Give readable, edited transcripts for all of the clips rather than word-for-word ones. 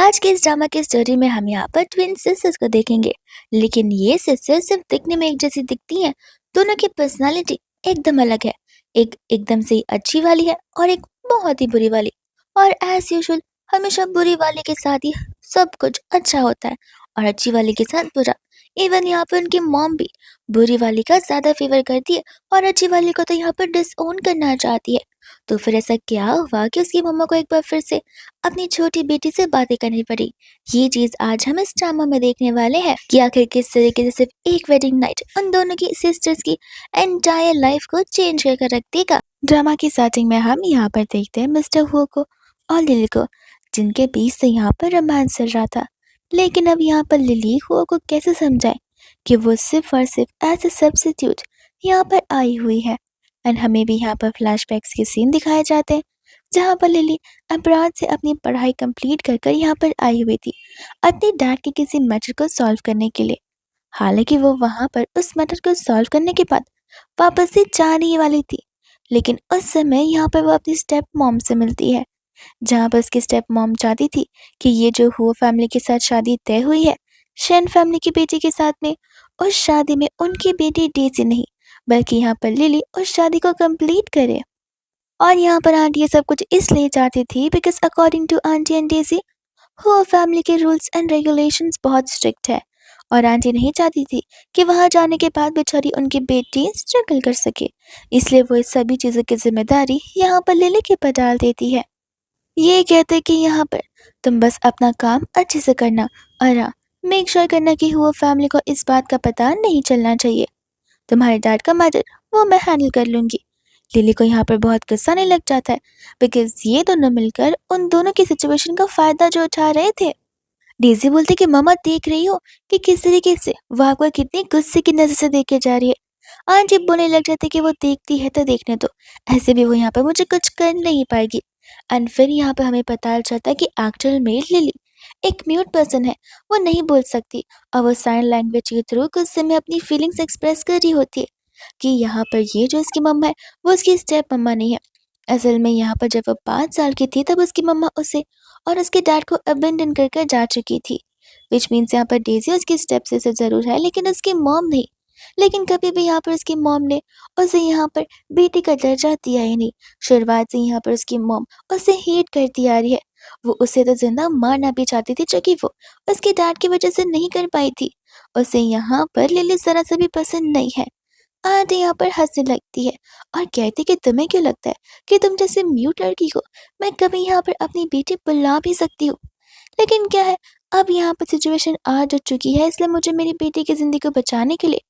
आज के इस ड्रामा की स्टोरी में हम यहाँ पर ट्विन सिस्टर्स को देखेंगे। लेकिन ये सिस्टर्स सिर्फ दिखने में एक जैसी दिखती हैं। दोनों की पर्सनालिटी एकदम अलग है। एक एकदम से ही अच्छी वाली है और एक बहुत ही बुरी वाली। और एज यूजुअल हमेशा बुरी वाली के साथ ही सब कुछ अच्छा होता है और अच्छी वाली के साथ बुरा। इवन यहाँ पर उनकी मॉम भी बुरी वाली का ज्यादा फेवर करती है और अच्छी वाली को तो यहाँ पर डिसओन करना चाहती है। तो फिर ऐसा क्या हुआ कि उसकी मम्मा को एक बार फिर से अपनी छोटी बेटी से बातें करनी पड़ी। ये चीज आज हम इस ड्रामा में देखने वाले हैं कि आखिर किस तरीके से सिर्फ एक वेडिंग नाइट उन दोनों की सिस्टर्स की एंटायर लाइफ को चेंज कर रख देगा। ड्रामा की स्टार्टिंग में हम यहाँ पर देखते हैं मिस्टर हुओ को और लिली को, जिनके बीच से यहाँ पर रोमांस चल रहा था। लेकिन अब यहाँ पर लिली हुओ को कैसे समझाए कि वो सिर्फ और सिर्फ एज ए सब्स्टिट्यूट यहाँ पर आई हुई है। एंड हमें भी यहाँ पर फ्लैशबैक्स के सीन दिखाए जाते हैं जहाँ पर लिली अब्रॉड से अपनी पढ़ाई कंप्लीट कर कर यहाँ पर आई हुई थी अपने डैड के किसी मैटर को सॉल्व करने के लिए। हालांकि वो वहाँ पर उस मैटर को सॉल्व करने के बाद वापस से जाने ही वाली थी। लेकिन उस समय यहाँ पर वो अपनी स्टेप मॉम से मिलती है, जहाँ पर उसकी स्टेप मॉम चाहती थी कि ये जो हुआ फैमिली के साथ शादी तय हुई है शेन फैमिली की बेटी के साथ में, उस शादी में उनकी बेटी डेजी नहीं बल्कि यहाँ पर लिली उस शादी को कंप्लीट करे। और यहाँ पर आंटी ये सब कुछ इसलिए चाहती थी because according to aunty and Daisy हुआ फैमिली के रूल्स एंड रेगुलेशंस बहुत स्ट्रिक्ट है और आंटी नहीं चाहती थी कि वहां जाने के बाद बेचारी उनकी बेटी स्ट्रगल कर सके। इसलिए वो इस सभी चीज़ों की जिम्मेदारी यहाँ पर लिली के पर डाल देती है। ये कहते कि यहाँ पर तुम बस अपना काम अच्छे से करना और हाँ, मेक श्योर करना कि हुआ फैमिली को इस बात का पता नहीं चलना चाहिए। तुम्हारे डैड का मैटर वो मैं हैंडल कर लूंगी। लिली को यहाँ पर बहुत गुस्सा नहीं लग जाता है बिकॉज ये दोनों मिलकर उन दोनों की सिचुएशन का फायदा जो उठा रहे थे। डेजी बोलती कि मम्मा देख रही हो कि किस तरीके से वो आपको कितनी गुस्से की नजर से देखे जा रही है। आंटी बोलने लग जाती कि वो देखती है तो देखने दो, ऐसे भी वो यहाँ पर मुझे कुछ कर नहीं पाएगी। एंड फिर यहाँ पर हमें पता चलता है कि एक्चुअल में लिली एक म्यूट पर्सन है, वो नहीं बोल सकती और वो साइन लैंग्वेज के थ्रू गुस्से में अपनी फीलिंग्स एक्सप्रेस कर रही होती है कि यहाँ पर ये जो इसकी मम्मा है वो उसकी स्टेप मम्मा नहीं है। असल में यहाँ पर जब वो 5 साल की थी तब उसकी मम्मा उसे और उसके डैड को अबेंडन कर कर जा चुकी थी। विच मीन्स यहाँ पर डेजी उसकी स्टेप से जरूर है लेकिन उसकी मॉम नहीं। लेकिन कभी भी यहाँ पर उसकी मॉम ने उसे यहाँ पर बेटी का दर्जा दिया ही नहीं। शुरुआत से यहाँ पर उसकी मॉम उसे हेट करती आ रही है। वो उसे तो जिंदा मारना भी चाहती थी जो कि वो उसके डैड की वजह से नहीं कर पाई थी। उसे यहाँ पर लिली जरा सा भी पसंद नहीं है। आंटी यहाँ पर हंसने लगती है और कहती कि तुम्हें क्यों लगता है कि तुम जैसे म्यूट लड़की को मैं कभी यहाँ पर अपनी बेटी बुला भी सकती हूँ। लेकिन क्या है, अब यहाँ पर सिचुएशन आ जो चुकी है इसलिए मुझे मेरी बेटी की जिंदगी को बचाने के लिए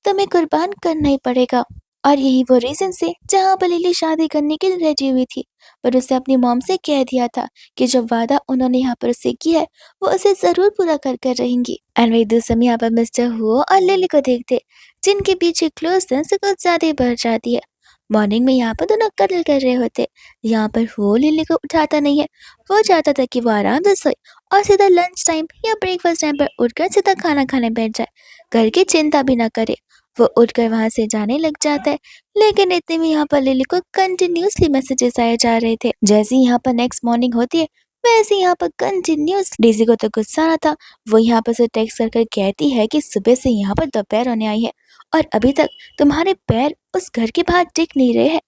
तुम्हें कुर्बान करना ही पड़ेगा। और यही वो रीजन से जहाँ पर लिली शादी करने के लिए रेडी हुई थी पर उसे अपनी मॉम से कह दिया था कि जो वादा उन्होंने यहाँ पर उससे किया है वो उसे जरूर पूरा कर कर रहेंगी। एंड वही दूसरे यहाँ पर मिस्टर हुओ और लिली को देखते जिनके पीछे क्लोजनेस कुछ ज्यादा ही बढ़ जाती है। मॉर्निंग में यहाँ पर दोनों कत्ल कर रहे होते। यहाँ पर वो लिली को उठाता नहीं है, वो चाहता था कि वो आराम से सोए और सीधा लंच टाइम या ब्रेकफास्ट टाइम पर उठकर सीधा खाना खाने बैठ जाए, घर की चिंता भी ना करे। वो उठकर वहां से जाने लग जाता है। लेकिन इतने में यहाँ पर लिली को कंटिन्यूसली मैसेजेस आए जा रहे थे। जैसे ही यहाँ पर नेक्स्ट मॉर्निंग होती है वैसे यहाँ पर कंटिन्यूस डेजी को तो गुस्सा आ था। वो यहाँ पर से टेक्स्ट कर कहती है कि सुबह से यहाँ पर दोपहर होने आई है और अभी तक तुम्हारे पैर उस घर के बाहर टिक नहीं रहे हैं।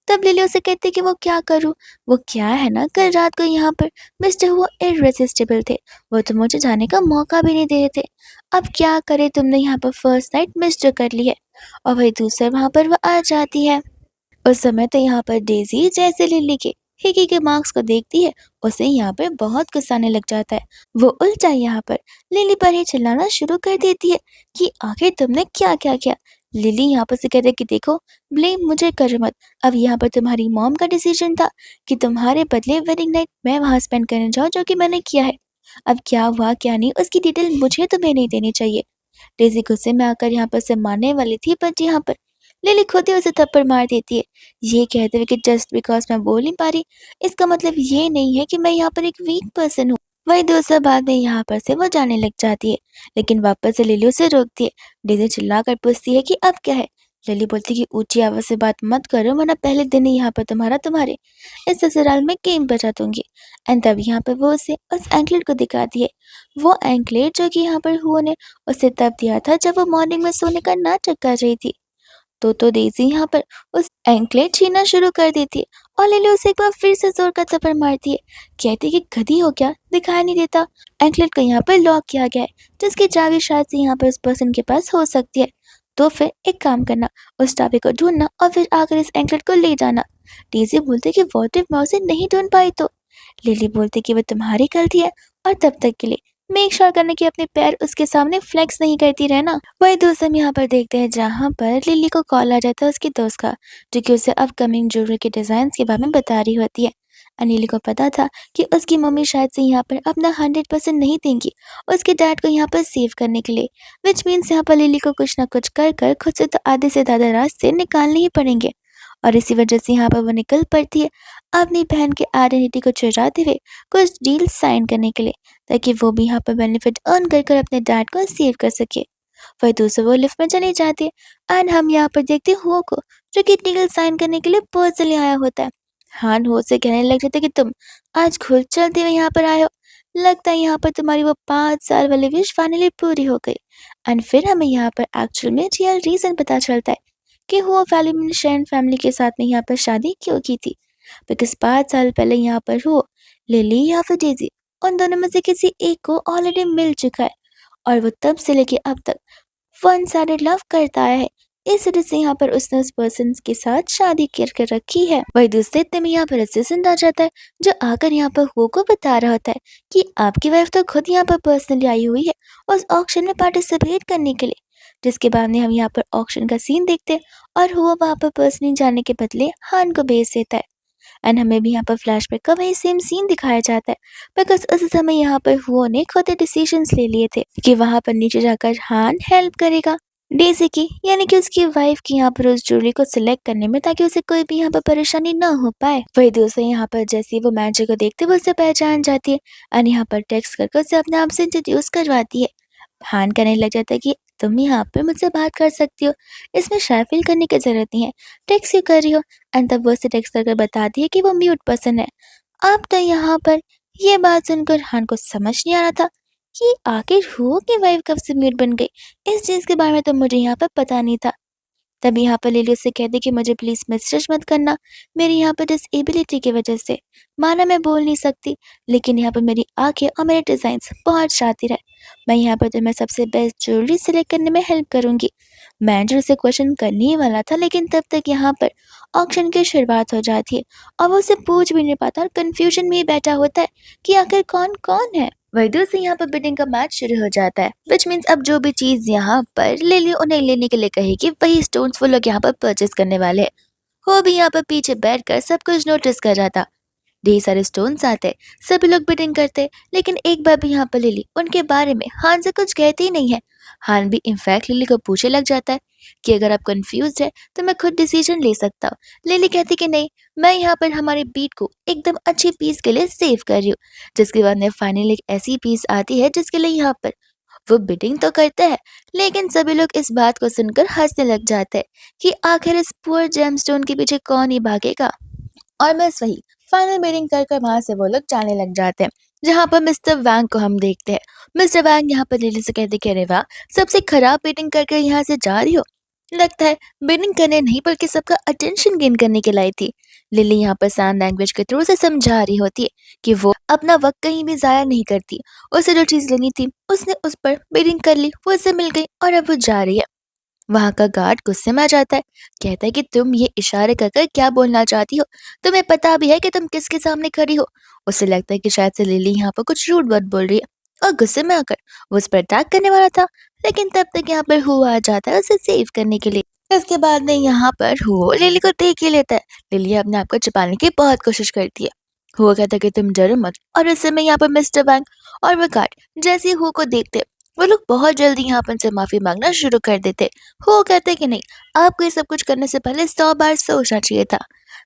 तब लिली उसे कहती कि वो क्या करूं, वो क्या है ना कल रात को यहाँ पर मिस्टर वो इररेसिस्टिबल थे, वो तो मुझे जाने का मौका भी नहीं दे रहे थे। अब क्या करे, तुमने यहाँ पर फर्स्ट नाइट मिस जो कर ली है। और वही दूसरे वहां पर वो आ जाती है। उस समय तो यहाँ पर डेजी जैसे लिली के हिकी के मार्क्स को देखती है उसे यहाँ पर बहुत गुस्सा आने लग जाता है। वो उल्टा यहाँ पर लिली पर ही चिल्लाना शुरू कर देती है कि आखिर तुमने क्या क्या किया। लिली यहाँ पर से कहते है कि देखो ब्लेम मुझे करो मत, अब यहाँ पर तुम्हारी मॉम का डिसीजन था कि तुम्हारे बदले वेडिंग नाइट मैं वहां स्पेंड करने जाऊँ जो कि मैंने किया है। अब क्या हुआ क्या नहीं उसकी डिटेल मुझे तुम्हें नहीं देनी चाहिए। डेजी गुस्से में आकर यहाँ पर से मारने वाली थी बट यहाँ पर लिली खुद ही उसे थप्पड़ मार देती है, ये कहते हुए कि जस्ट बिकॉज मैं बोल नहीं पा रही इसका मतलब ये नहीं है कि मैं यहाँ पर एक वीक पर्सन हूँ। वही दूसरा बाद में यहाँ पर से वो जाने लग जाती है लेकिन वापस से लिली उसे रोकती है। डेजी चिल्ला कर पूछती है कि अब क्या है, लिली बोलती कि ऊंची आवाज से बात मत करो वरना पहले दिन ही यहाँ पर तुम्हारे इस ससुराल में गेम बजा दूंगी। एंड तब यहाँ पर वो उसे उस एंकलेट को दिखाती है। वो एंकलेट जो कि यहाँ पर हुआ ने उसे तब दिया था जब वो मॉर्निंग में सोने का नाटक कर रही थी। तो डेज़ी यहाँ पर उस एंकलेट छीनना शुरू कर देती है और लिली उसे एक बार फिर से जोर का थप्पड़ मारती है। कहती है कि गधी हो क्या, दिखाई नहीं देता। एंकलेट को यहाँ पर लॉक किया गया है जिसकी चाबी शायद से यहाँ पर उस पर्सन के पास हो सकती है। तो फिर एक काम करना, उस चाबी को ढूंढना और फिर आकर इस एंकलेट को ले जाना। डेज़ी बोलती कि व्हाट इफ मैं उसे नहीं ढूंढ पाई तो। लिली बोलती कि वो तुम्हारी गलती है और तब तक के लिए मेक श्योर करने की अपने पैर उसके सामने फ्लेक्स नहीं करती रहना। वही दोस्त हम यहाँ पर देखते हैं जहाँ पर लिली को कॉल आ जाता है उसकी दोस्त का, जो कि उसे अपकमिंग ज्वेलरी के डिजाइन के बारे में बता रही होती है। अनिल को पता था कि उसकी मम्मी शायद से यहाँ पर अपना 100% नहीं देंगी उसके डैड को यहाँ पर सेव करने के लिए, विच मीन्स यहाँ पर लिली को कुछ ना कुछ कर कर खुद से तो आधे से ज्यादा रास्ते निकालने ही पड़ेंगे। और इसी वजह से यहाँ पर वो निकल पड़ती है अपनी बहन के आइडेंटिटी को चुराते हुए कुछ डील साइन करने के लिए, ताकि वो भी यहाँ पर बेनिफिट अर्न कर कर अपने डैड को सेव कर सके। वही दूसरे वो लिफ्ट में चले जाते हैं एंड हम यहाँ पर देखते हैं हुओ को, जो कि डील साइन करने के लिए पर्सनली आया होता है। हान हो से कहने लग जाते कि तुम आज खुद चलते हुए यहाँ पर आए हो, लगता है यहाँ पर तुम्हारी वो 5 साल वाली विश फाइनली पूरी हो गई। एंड फिर हमें यहाँ पर एक्चुअल में रियल रीजन पता चलता है कि हुआ फैमिली फैमिली के साथ में यहाँ पर शादी क्यों की थी। बिकॉज 5 साल पहले यहाँ पर हो लिली या फिर डेजी, उन दोनों में से किसी एक को ऑलरेडी मिल चुका है और वो तब से लेके अब तक वन साइडेड लव करता आया है। इस वजह से यहाँ पर उसने उस पर्सन के साथ शादी कर रखी है। वही दूसरे इतने में यहाँ पर असिस्टेंट आ जाता है, जो आकर यहाँ पर वो को बता रहा होता है कि आपकी वाइफ तो खुद यहाँ पर पर्सनली आई हुई है उस ऑक्शन में पार्टिसिपेट करने के लिए। जिसके बाद में हम यहाँ पर ऑक्शन का सीन देखते हैं और हुआ वहाँ पर पर्सनली जाने के बदले हान को भेज देता है। एंड हमें भी यहाँ पर फ्लैशबैक का वही सेम सीन दिखाया जाता है, बिकॉज उस समय यहाँ पर हुओ ने खुद डिसीजंस ले लिए थे कि वहाँ पर नीचे जाकर हान हेल्प करेगा डेजी की, यानी कि उसकी वाइफ की यहाँ पर उस ज्वेलरी को सिलेक्ट करने में, ताकि उसे कोई भी यहाँ पर परेशानी ना हो पाए। वही दोस्तों यहाँ पर जैसे वो मैजिक को देखते हुए उसे पहचान जाती है एंड यहाँ पर टेक्स्ट करके उसे अपने आप से इंट्रोड्यूस करवाती है। हान कहने लग जाता है कि तुम यहाँ पे मुझसे बात कर सकती हो, इसमें शाय फील करने की जरूरत नहीं है, टेक्स्ट क्यों कर रही हो। एंड तब वो उसे टेक्स्ट करके बताती है कि वो म्यूट पर्सन है। अब तो यहाँ पर ये बात सुनकर हान को समझ नहीं आ रहा था कि आखिर हुआ की वाइफ कब से म्यूट बन गई। इस चीज के बारे में तो मुझे यहाँ पर पता नहीं था। तभी यहाँ पर लिली उससे कहती कि मुझे प्लीज मैसेज मत करना, मेरी यहाँ पर डिसेबिलिटी की वजह से माना मैं बोल नहीं सकती, लेकिन यहाँ पर मेरी आंखें और मेरे डिजाइन बहुत शातिर है। मैं यहाँ पर तुम्हें सबसे बेस्ट ज्वेलरी सिलेक्ट करने में हेल्प करूंगी। मैनेजर उसे क्वेश्चन करने ही वाला था, लेकिन तब तक यहाँ पर ऑक्शन की शुरुआत हो जाती है और वो उसे पूछ भी नहीं पाता और कंफ्यूजन में ही बैठा होता है कि आखिर कौन कौन है। वैद्य से यहाँ पर बिडिंग का मैच शुरू हो जाता है, विच मीन्स अब जो भी चीज यहाँ पर लिली उन्हें लेने के लिए कहेगी वही स्टोन्स वो लोग यहाँ पर परचेस करने वाले हैं। वो भी यहाँ पर पीछे बैठकर सब कुछ नोटिस कर रहा था। ढेर सारे स्टोन्स आते, सभी लोग बिडिंग करते, लेकिन एक बार भी यहाँ पर लिली उनके बारे में हान से कुछ कहती ही नहीं है। हान भी इनफैक्ट लिली को पूछे लग जाता है कि अगर आप कंफ्यूज है तो मैं खुद डिसीजन ले सकता हूँ। लिली कहती कि नहीं, मैं यहाँ पर हमारे बीट को एकदम अच्छी पीस के लिए सेव कर रही हूँ। जिसके बाद में फाइनली एक ऐसी पीस आती है जिसके लिए यहाँ पर वो बिडिंग तो करते हैं, लेकिन सभी लोग इस बात को सुनकर हंसने लग जाते हैं कि आखिर इस पुअर जेमस्टोन के पीछे कौन ही भागेगा। और बस वही फाइनल मीटिंग कर कर वहां से वो लोग जाने लग जाते हैं, जहाँ पर मिस्टर वैंग को हम देखते हैं। मिस्टर वैंग यहाँ पर लिली से कहते कि अरे वाह, सबसे खराब मीटिंग करके यहाँ से जा रही हो, लगता है बिडिंग करने नहीं बल्कि सबका अटेंशन गेन करने के लाई थी। लिली यहाँ पर साइन लैंग्वेज के थ्रू से समझा रही होती है कि वो अपना वक्त कहीं भी जाया नहीं करती। उसे जो चीज लेनी थी उसने उस पर बिडिंग कर ली, वो उसे मिल गई और अब वो जा रही है। वहां का गार्ड गुस्से में आ जाता है, कहता है कि तुम ये इशारे कर कर क्या बोलना चाहती हो, तुम्हें पता भी है कि तुम किसके सामने खड़ी हो। उसे लगता है कि शायद से लिली यहाँ पर कुछ रूड वर्ड बोल रही है और गुस्से में आकर वो उस पर अटैक करने वाला था, लेकिन तब तक यहाँ पर हुआ आ जाता है उसे सेव करने के लिए। इसके बाद में यहाँ पर हुआ लिली को देख ही लेता है। लिली अपने आप को छुपाने की बहुत कोशिश करती है। हुआ कहता है कि तुम डरो मत, और इस समय यहाँ पर मिस्टर वैंग और वो गार्ड जैसे ही हुआ को देखते वो लोग बहुत जल्दी यहाँ पर से माफी मांगना शुरू कर देते। वो कहते कि नहीं, आपको ये सब कुछ करने से पहले 100 बार सोचना चाहिए था।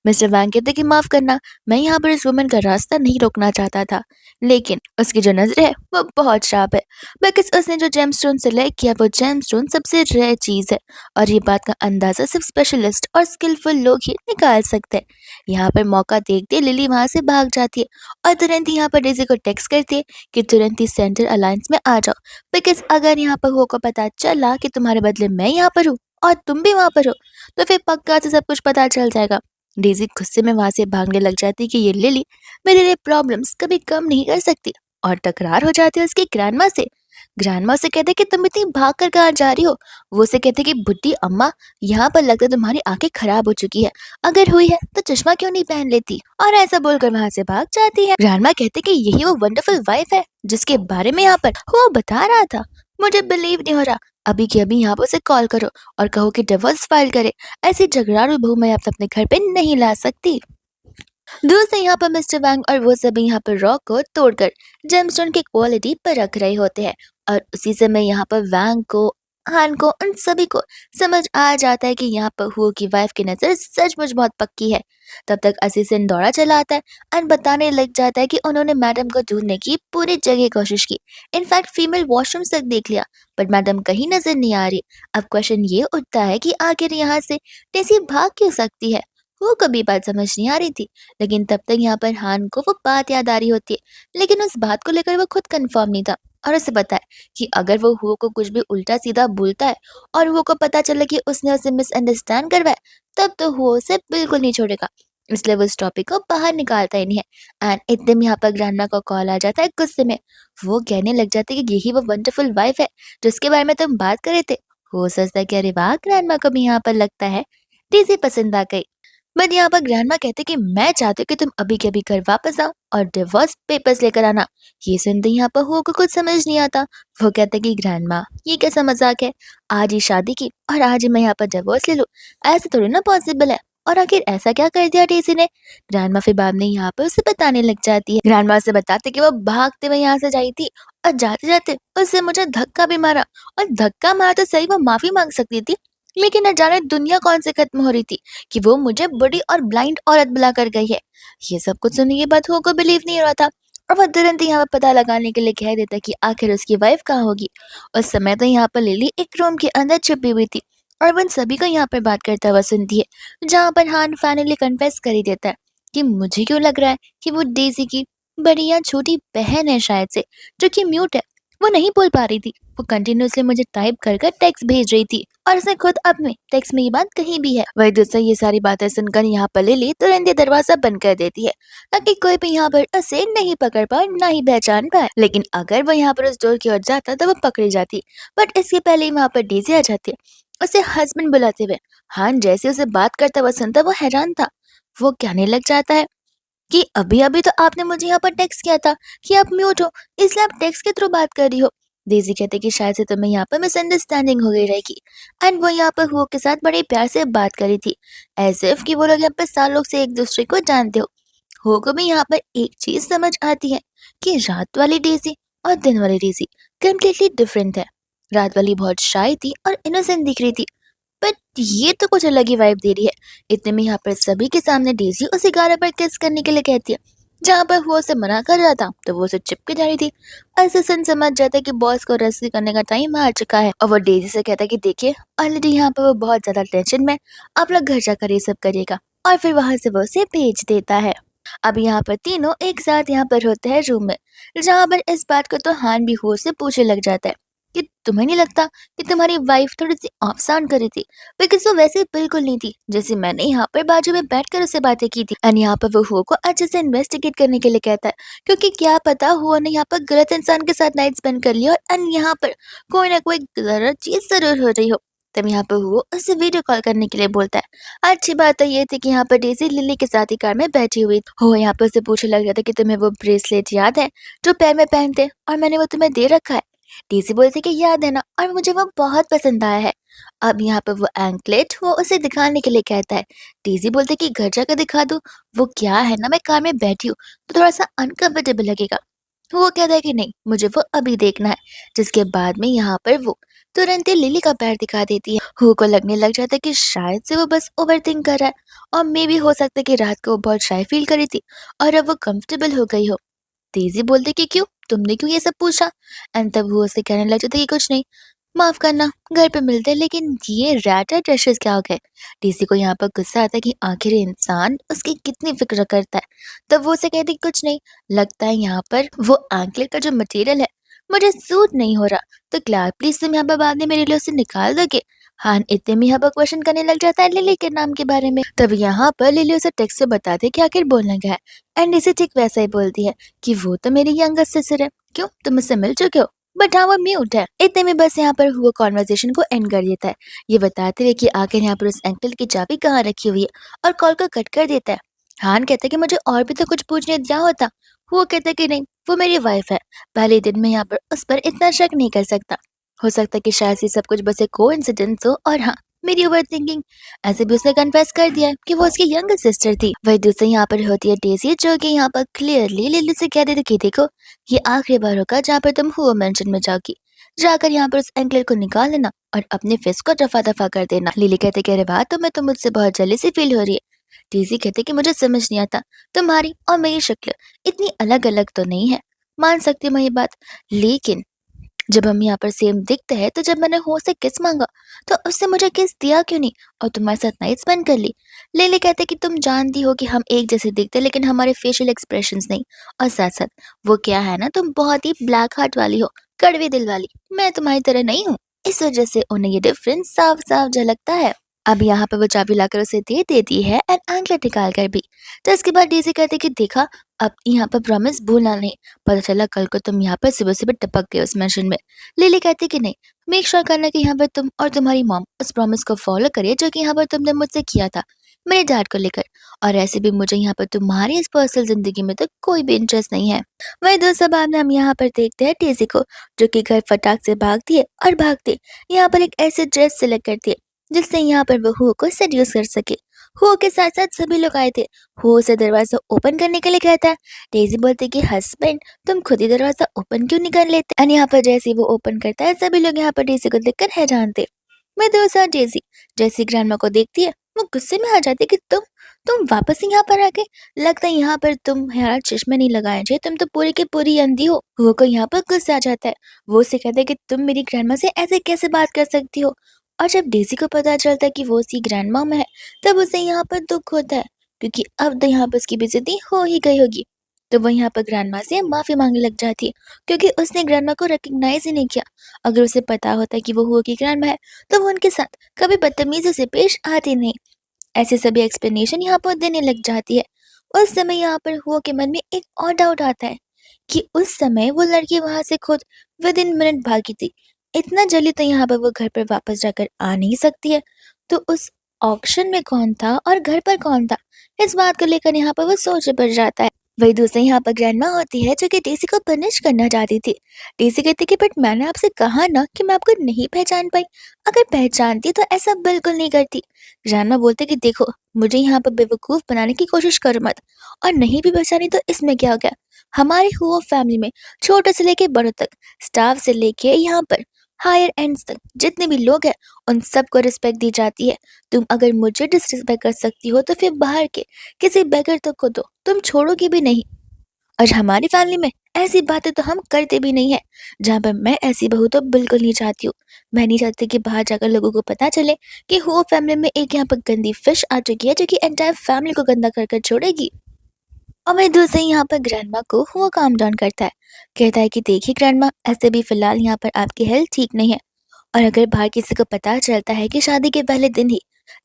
मिस्टर वैंग कहते कि माफ करना, मैं यहाँ पर इस वुमन का रास्ता नहीं रोकना चाहता था, लेकिन उसकी जो नजर है वो बहुत शार्प है, बिकॉज उसने जो जेमस्टोन सेलेक्ट किया वो जेमस्टोन सबसे रेयर चीज है, और ये बात का अंदाजा सिर्फ स्पेशलिस्ट और स्किलफुल लोग ही निकाल सकते हैं। यहाँ पर मौका देखते लिली वहां से भाग जाती है और तुरंत ही यहाँ पर डेजी को टेक्स्ट करती है कि तुरंत ही सेंटर अलायंस में आ जाओ, बिकॉज अगर यहाँ पर वो को पता चला कि तुम्हारे बदले मैं यहाँ पर हूँ और तुम भी वहां पर हो, तो फिर पक्का से सब कुछ पता चल जाएगा। डेज़ी गुस्से में वहां से भागने लग जाती है कि ये लिली मेरे लिए प्रॉब्लम्स कभी कम नहीं कर सकती, और टकरार हो जाती है उसकी ग्रैंडमा से। ग्रैंडमा से कहते कि तुम इतनी भाग कर कहाँ जा रही हो। वो उसे कहते कि बुड्ढी अम्मा, यहाँ पर लगता है तुम्हारी आंखें खराब हो चुकी है, अगर हुई है तो चश्मा क्यों नहीं पहन लेती, और ऐसा बोलकर वहां से भाग जाती है। ग्रैंडमा कहते कि यही वो वंडरफुल वाइफ है जिसके बारे में यहाँ पर वो बता रहा था। मुझे बिलीव नहीं हो रहा, अभी के अभी यहाँ पर उसे कॉल करो और कहो कि डिवोर्स फाइल करे, ऐसी झगड़ालू बहू मैं अब अपने घर पे नहीं ला सकती। दूसरे यहाँ पर मिस्टर वैंग और वो सभी यहाँ पर रॉक को तोड़कर जेमस्टोन की क्वालिटी पर रख रहे होते हैं, और उसी समय यहाँ पर वैंग को, हान को, उन सभी को समझ आ जाता है कि यहाँ पर हुओ की वाइफ की नजर सचमुच बहुत पक्की है। तब तक असिस्टेंट दौड़ा चला आता है और बताने लग जाता है कि उन्होंने मैडम को ढूंढने की पूरी जगह कोशिश की, इनफैक्ट फीमेल वॉशरूम तक देख लिया, पर मैडम कहीं नजर नहीं आ रही। अब क्वेश्चन ये उठता है कि आखिर यहाँ से टेसी भाग क्यों सकती है। वो कभी बात समझ नहीं आ रही थी, लेकिन तब तक यहाँ पर हान को वो बात याद आ रही होती है, लेकिन उस बात को लेकर वो खुद कंफर्म नहीं था, और उसे पता है कि अगर वो हुओ को कुछ भी उल्टा सीधा बोलता है और हुओ को पता चले कि उसने उसे मिसअंडरस्टैंड करवाया, तब तो हुओ उसे बिल्कुल नहीं छोड़ेगा। इसलिए वो इस टॉपिक को बाहर निकालता ही नहीं है। एंड एकदम यहाँ पर ग्रैंडमा को कॉल आ जाता है गुस्से में। वो कहने लग जाते हैं कि यही वो वंडरफुल वाइफ है जिसके बारे में तुम बात कर रहे थे। हो सोचता है कि अरे वाह, ग्रैंडमा को भी यहाँ पर लगता है डीजी पसंद आ गई। बट यहाँ पर ग्रैंडमा कहते कि मैं चाहती हूँ कि तुम अभी के अभी घर वापस आओ और डिवोर्स पेपर्स लेकर आना। ये सुनते ही यहाँ पर हो को कुछ समझ नहीं आता। वो कहते कि ग्रैंडमा, ये कैसा मजाक है, आज ही शादी की और आज ही मैं यहाँ पर डिवोर्स ले लूँ, ऐसे थोड़ी ना पॉसिबल है, और आखिर ऐसा क्या कर दिया टीसी ने। ग्रैंडमा फिर बाद में यहाँ पर उसे बताने लग जाती है। ग्रैंडमा से बताते कि वो भागते हुए यहाँ से जाई थी और जाते जाते उससे मुझे धक्का भी मारा, और धक्का मारा तो सही वो माफी मांग सकती थी, लेकिन न जाने दुनिया कौन से खत्म हो रही थी कि वो मुझे बड़ी और ब्लाइंड औरत बुला कर गई है। ये सब कुछ सुनने के बाद हो को बिलीव नहीं हो रहा था, और वह तुरंत ही यहाँ पर पता लगाने के लिए कह देता कि आखिर उसकी वाइफ कहाँ होगी। उस समय तो यहाँ पर लिली एक रूम के अंदर छुपी हुई थी, और वह सभी को यहाँ पर बात करता हुआ सुनती है, जहाँ पर हान फाइनली कन्फेस कर ही देता है कि मुझे क्यों लग रहा है कि वो डेजी की बड़ी या छोटी बहन है शायद से, जो कि म्यूट है। वो नहीं बोल पा रही थी, वो कंटिन्यूअसली मुझे टाइप कर कर टेक्स्ट भेज रही थी, और उसने खुद अपने टेक्स्ट में ये बात कही भी है। वही दूसरा ये सारी बातें सुनकर यहाँ पर लिली तुरंत ही दरवाजा बंद कर देती है, ताकि कोई भी यहाँ पर उसे नहीं पकड़ पाए, ना ही पहचान पाए। लेकिन अगर वो यहाँ पर उस डोर की ओर जाता तो वो पकड़ी जाती, बट इसके पहले ही वहाँ पर डीजी आ जाती है उसे हस्बैंड बुलाते हुए। हान जैसे उसे बात करता हुआ सुनता वो हैरान था। वो कहने लग जाता है कि अभी अभी तो आपने मुझे यहाँ पर टेक्स्ट किया था कि आप म्यूट हो, इसलिए आप टेक्स्ट के थ्रू बात कर रही हो। डेजी कहते कि शायद से तुम्हें यहाँ पर मिसअंडरस्टैंडिंग हो गई रहेगी, एंड वो यहाँ पर हुओ के साथ बड़े प्यार से बात करी थी, एज इफ कि वो लोग यहाँ पर सालों से एक दूसरे को जानते हो। हो को भी यहाँ पर एक चीज समझ आती है कि रात वाली डेजी और दिन वाली डेजी कम्प्लीटली डिफरेंट है। रात वाली बहुत शाय थी और इनोसेंट दिख रही थी, बट ये तो कुछ अलग ही वाइब दे रही है। इतने में यहाँ पर सभी के सामने डेजी उसे गाल पर किस करने के लिए कहती है, जहाँ पर वो उसे मना कर रहा था तो वो उसे चिपके जा रही थी। असिस्टेंट समझ जाता है कि बॉस को रेस्क्यू करने का टाइम आ चुका है, और वो डेजी से कहता है कि देखिए ऑलरेडी यहाँ पर वो बहुत ज्यादा टेंशन में, आप लोग घर जाकर ये सब करिएगा, और फिर वहां से वो उसे भेज देता है। अब यहाँ पर तीनों एक साथ यहाँ पर होते हैं रूम में, जहाँ पर इस बात को तो हान भी हो से पूछने लग जाता है कि तुम्हें नहीं लगता कि तुम्हारी वाइफ थोड़ी सी ऑफ साउंड कर रही थी, बिकॉज वो वैसे बिल्कुल नहीं थी जैसे मैंने यहाँ पर बाजू में बैठकर उससे बातें की थी। एंड यहाँ पर वो हुआ को अच्छे से इन्वेस्टिगेट करने के लिए कहता है, क्योंकि क्या पता हुआ ने यहाँ पर गलत इंसान के साथ नाइट स्पेंड कर लिया, और एंड यहाँ पर कोई ना कोई गलत चीज जरूर हो रही हो। तब यहाँ पर वो उसे वीडियो कॉल करने के लिए बोलता है। अच्छी बात तो ये थी कि यहाँ पर डेजी लिली के साथ ही कार में बैठी हुई हो यहाँ पर उसे पूछने लग जाता कि तुम्हें वो ब्रेसलेट याद है जो पैर में पहनते और मैंने वो तुम्हें दे रखा है। डेजी बोलती कि याद है ना, और मुझे वो बहुत पसंद आया है। अब यहाँ पर वो एंकलेट वो उसे दिखाने के लिए कहता है। डेजी बोलते कि घर जाकर दिखा दो, वो क्या है ना, मैं कार में बैठी हूँ तो थोड़ा सा अनकंफर्टेबल लगेगा। वो कहता है कि नहीं, मुझे वो अभी देखना है। जिसके बाद में यहाँ पर वो तुरंत ही लिली का पैर दिखा देती है। हु को लगने लग जाता है कि शायद से वो बस ओवरथिंक कर रहा है, और मे भी हो सकता है कि रात को वो बहुत शाय फील करी थी और अब वो कंफर्टेबल हो गई हो। तेजी बोलते कि क्यों, तुमने क्यों ये सब पूछा? एंड तब वो उसे कहने लग जाता कि कुछ नहीं, माफ करना, घर पे मिलते हैं। लेकिन ये रैट एंड ड्रेसेस क्या हो गए? डीसी को यहाँ पर गुस्सा आता है कि आखिर ये इंसान उसकी कितनी फिक्र करता है। तब वो उसे कहती कुछ नहीं, लगता है यहाँ पर वो एंकलेट का जो मटेरियल है मुझे सूट नहीं हो रहा, तो क्लार्क प्लीज तुम यहाँ पर बाद में मेरे लिए उसे निकाल दोगे? हान इतने में यहाँ पर क्वेश्चन करने लग जाता है लिली के नाम के बारे में। तब यहाँ पर लिली उसे टेक्स्ट से बताते कि आखिर बोलना क्या है, एंड इसे ठीक वैसा ही बोलती है कि वो तो मेरी यंगर सिस्टर है, क्यों तुम उससे मिल चुके हो? बट हाँ वो म्यूट है। इतने में बस यहाँ पर वो कॉन्वर्सेशन को एंड कर देता है, ये बताते हुए कि आखिर यहाँ पर उस अंकल की चाबी कहाँ रखी हुई है, और कॉल को कट कर देता है। हान कहता है कि मुझे और भी तो कुछ पूछने दिया होता। वो कहता है कि नहीं, वो मेरी वाइफ है, पहले दिन में यहाँ पर उस पर इतना शक नहीं कर सकता। हो सकता है कि शायद ये सब कुछ बस एक कोइंसिडेंस हो, और हाँ मेरी ओवर थिंकिंग। ऐसे भी उसने कन्फेस कर दिया है कि वो उसकी यंगर सिस्टर थी। वही दूसरी यहाँ पर होती है डेजी, जो कि यहाँ पर क्लियरली लिली से कह देती कि देखो ये आखिरी बार होगा जहाँ पर तुम हुआ मेंशन में जाओगी, जाकर यहाँ पर उस एंकलेट को निकाल लेना और अपने फेस को दफा दफा कर देना। लिली कहते कि अरे वाह, तुम्हें तो मुझसे बहुत जलीसी फील हो रही है। डेजी कहते कि मुझे समझ नहीं आता, तुम्हारी और मेरी शक्ल इतनी अलग अलग तो नहीं है, मान सकती हूँ मैं ये बात, लेकिन जब हम यहाँ पर सेम दिखते हैं तो जब मैंने हो से किस मांगा तो उससे मुझे किस दिया क्यों नहीं, और तुम्हारे साथ नाइट स्पेंड कर ली। लिली कहते कि तुम जानती हो कि हम एक जैसे दिखते हैं लेकिन हमारे फेशियल एक्सप्रेशंस नहीं, और साथ साथ वो क्या है ना, तुम बहुत ही ब्लैक हार्ट वाली हो, कड़वे दिल वाली, मैं तुम्हारी तरह नहीं हूँ। इस वजह से उन्हें ये डिफरेंस साफ साफ झलकता है। अब यहाँ पे वो चाबी लाकर उसे दे देती है एंड एंकलेट निकाल कर भी। तो इसके बाद डेजी कहते कि देखा, अब यहाँ पर प्रॉमिस भूलना नहीं, पता चला कल को तुम यहाँ पर सुबह सुबह टपक गए उस मेंशन में। लिली कहती कि नहीं, मेक श्योर करना कि यहाँ पर तुम और तुम्हारी मॉम उस प्रॉमिस को फॉलो करे जो कि यहाँ पर तुमने मुझसे किया था मेरे डैड को लेकर। और ऐसे भी मुझे यहाँ पर तुम्हारी इस पर्सनल जिंदगी में तो कोई भी इंटरेस्ट नहीं है। वही दोस्तों बाद में हम यहाँ पर देखते हैं डेजी को, जो कि घर फटाक से भागती है और भागते यहाँ पर एक ऐसे ड्रेस सिलेक्ट करती है जिससे यहाँ पर वो हुओ को सेड्यूस कर सके। हुओ के साथ साथ सभी लोग आए थे। हुओ से दरवाजा ओपन करने के लिए कहता है। डेजी बोलती कि हस्बैंड तुम खुद ही दरवाजा ओपन क्यों नहीं कर लेते? एंड यहाँ पर जैसे ही वो ओपन करता है सभी लोग यहाँ पर डेजी को देखकर हैरानते। मैं दोस्त डेजी जैसी ग्रैंडमा को देखती है वो गुस्से में आ जाती है कि तुम वापस यहाँ पर आ गए, लगता है यहाँ पर तुम्हारा चश्मा नहीं लगाया जाए, तुम तो पूरी की पूरी अंधी हो। वो को यहाँ पर गुस्सा आ जाता है। वो उसे कहता है कि तुम मेरी ग्रैंडमा से ऐसे कैसे बात कर सकती हो? और जब डेजी को पता चलता है कि वो उसकी ग्रैंड मॉम है तब उसे यहाँ पर दुख होता है, क्योंकि अब तो यहाँ पर उसकी बेइज्जती हो ही गई होगी। तो वो यहाँ पर ग्रैंड माँ से माफी मांगने लग जाती है, क्योंकि उसने ग्रैंड माँ को रिकग्नाइज ही नहीं किया। अगर उसे पता होता कि वो हुआ की ग्रैंड माँ है तो वो उनके साथ कभी बदतमीजी से पेश आती नहीं। ऐसे सभी एक्सप्लेनेशन यहाँ पर देने लग जाती है। उस समय यहाँ पर हुआ के मन में एक और डाउट आता है कि उस समय वो लड़की वहां से खुद विद इन मिनट भागी थी। इतना जल्दी तो यहाँ पर वो घर पर वापस जाकर आ नहीं सकती है। तो उस ऑक्शन में कौन था और घर पर कौन था, इस बात को लेकर यहाँ पर वो सोच पड़ जाता है। वही दूसरी यहाँ पर ग्रैंडमा होती है जो कि डेसी को पनिश करना चाहती थी। डेसी कहती कि बट मैंने आपसे कहा ना कि मैं आपको नहीं पहचान पाई, अगर पहचानती तो ऐसा बिल्कुल नहीं करती। ग्रैंडमा बोलते कि देखो, मुझे यहाँ पर बेवकूफ बनाने की कोशिश करो मत, और नहीं भी पहचानी तो इसमें क्या हो गया। हमारी हुआ फैमिली में छोटे से लेके बड़ों तक, स्टाफ से लेके यहाँ पर हायर एंड्स तक जितने भी लोग हैं उन सबको रिस्पेक्ट दी जाती है। तुम अगर मुझे डिसरिस्पेक्ट कर सकती हो तो फिर बाहर के किसी बेगर तक को तो तुम छोड़ोगी भी नहीं। और हमारी फैमिली में ऐसी बातें तो हम करते भी नहीं है, जहाँ पर मैं ऐसी बहू तो बिल्कुल नहीं चाहती हूँ। मैं नहीं चाहती कि बाहर जाकर लोगों को पता चले कि हुआ फैमिली में एक यहाँ पर गंदी फिश आ चुकी है जो कि एंटायर फैमिली को गंदा कर कर छोड़ेगी। और वही दूसरे यहाँ पर ग्रैंडमा को हुआ काम डाउन करता है। कहता है कि देखिए ग्रैंडमा, ऐसे भी फिलहाल यहाँ पर आपकी हेल्थ ठीक नहीं है, और अगर बाहर किसी को पता चलता है कि शादी के पहले दिन ही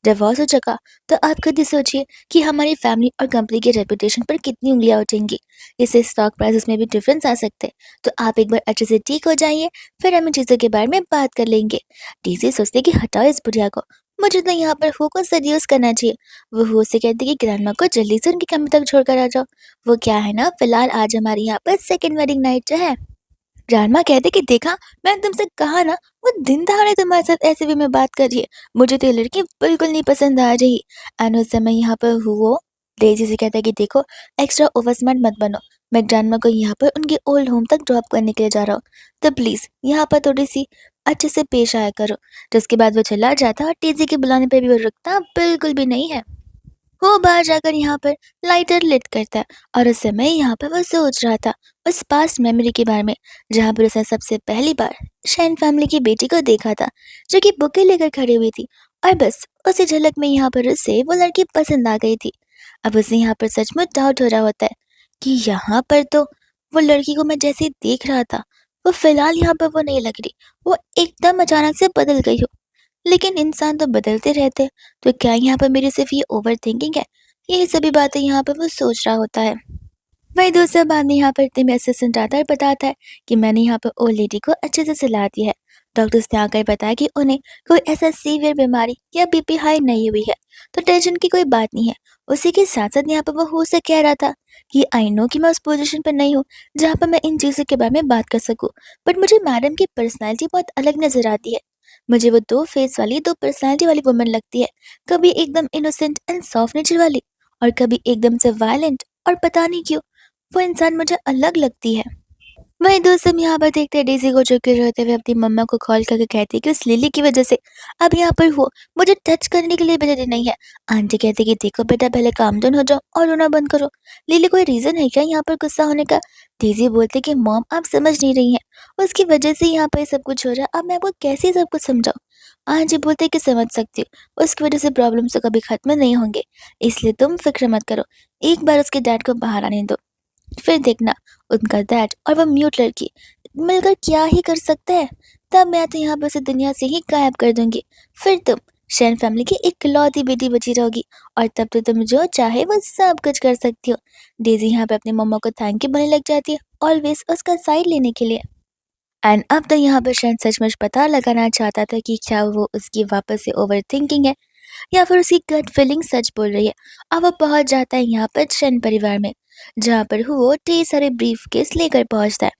डिवोर्स हो चुका तो आप खुद ही सोचिए कि हमारी फैमिली और कंपनी के रेपुटेशन पर कितनी उंगलियां उठेंगी। इससे स्टॉक प्राइसेस में भी डिफरेंस आ सकते हैं। तो आप एक बार अच्छे से ठीक हो जाइए, फिर हम इन चीज़ों के बारे में बात कर लेंगे। डीसी सोचते कि हटाओ इस बुढ़िया को, मुझे तो यहाँ पर हु को सड्यूस करना चाहिए। वो हु से कहती कि ग्रैंडमा को जल्दी से उनकी कमी तक छोड़कर आ जाओ। वो क्या है ना, फिलहाल आज हमारे यहाँ पर सेकेंड वेडिंग नाइट जो है। ग्रैंडमा कहते कि देखा, मैंने तुमसे कहा ना, वो दिन दहाड़े तुम्हारे साथ ऐसे वे में बात कर रही है, मुझे तो ये लड़की बिल्कुल नहीं पसंद आ रही। एंड उस समय यहाँ पर हुआ डेजी से कहता है कि देखो, एक्स्ट्रा ओवर स्मार्ट मत बनो, मैं ग्रैंडमा को यहाँ पर उनके ओल्ड होम तक ड्रॉप करने के लिए जा रहा हूँ, तो प्लीज यहाँ पर थोड़ी सी अच्छे से पेश आया करो। जिसके बाद वो चला जाता और टीजी के बुलाने पे भी वो रुकता बिल्कुल भी नहीं है। वो बाहर जाकर यहाँ पर लाइटर लिट करता है और उस समय यहाँ पर वो सोच रहा था उस पास्ट मेमोरी के बारे में, जहाँ पर उसने सबसे पहली बार शैन फैमिली की बेटी को देखा था, जो कि बुके लेकर खड़ी हुई थी। और बस उसी झलक में यहाँ पर उसे वो लड़की पसंद आ गई थी। अब उसे यहाँ पर सचमुच डाउट हो रहा होता है कि यहाँ पर तो वो लड़की को मैं जैसे ही देख रहा था, वो फिलहाल यहाँ पर वो नहीं लग रही, वो एकदम अचानक से बदल गई हो। लेकिन इंसान तो बदलते रहते हैं, तो क्या यहाँ पर मेरी सिर्फ ये ओवर थिंकिंग है? यही सभी बातें यहाँ पर वो सोच रहा होता है। वही दूसरा बाद में यहाँ पर टीम असिस्टेंट आता है और बताता है कि मैंने यहाँ पर ओल्ड लेडी को अच्छे से सुला दिया है। डॉक्टर्स ने आकर बताया कि उन्हें कोई ऐसा सीवियर बीमारी या बीपी हाई नहीं हुई है, तो टेंशन की कोई बात नहीं है। उसी के साथ साथ यहाँ पर वो हो से कह रहा था कि आई नो कि मैं उस पोजीशन पर नहीं हूँ जहाँ पर मैं इन चीज़ों के बारे में बात कर सकूँ, बट मुझे मैडम की पर्सनैलिटी बहुत अलग नजर आती है। मुझे वो दो फेस वाली, दो पर्सनैलिटी वाली वुमन लगती है। कभी एकदम इनोसेंट एंड सॉफ्ट नेचर वाली, और कभी एकदम से वायलेंट, और पता नहीं क्यों वो इंसान मुझे अलग लगती है। वहीं दोस्त हम यहाँ पर देखते हैं डेज़ी को चुप के रहते हुए अपनी मम्मा को कॉल करके कहती है कि उस लिली की वजह से अब यहाँ पर हो मुझे टच करने के लिए भी रेडी नहीं है। आंटी कहती कि देखो बेटा, पहले काम डाउन हो जाओ और रोना बंद करो। लिली, कोई रीजन है क्या यहाँ पर गुस्सा होने का? डेज़ी बोलते कि मॉम आप समझ नहीं रही हैं, उसकी वजह से यहाँ पर ये सब कुछ हो रहा है। अब मैं आपको कैसे सब कुछ समझाऊँ? आंटी बोलते कि समझ सकती हूँ, उसकी वजह से प्रॉब्लम तो कभी खत्म नहीं होंगे, इसलिए तुम फिक्र मत करो। एक बार उसके डैड को बाहर आने दो, फिर देखना उनका डैड और वो म्यूट लड़की मिलकर क्या ही कर सकते हैं। तब मैं तो यहाँ पर से दुनिया से ही गायब कर दूंगी। फिर तुम शैन फैमिली की इकलौती बेटी बची रहोगी, और तब तो तुम जो चाहे वो सब कुछ कर सकती हो। डेजी यहाँ पे अपनी मम्मा को थैंक यू बोलने लग जाती है, ऑलवेज उसका साइड लेने के लिए। एंड अब तो यहाँ पर शैन सचमुच पता लगाना चाहता था कि क्या वो उसकी वापस से ओवर थिंकिंग है या फिर उसकी गट फीलिंग सच बोल रही है। अब वो पहुंच जाता है यहाँ पर शन परिवार में, जहाँ पर वो ढेर सारे ब्रीफ केस लेकर पहुंचता है।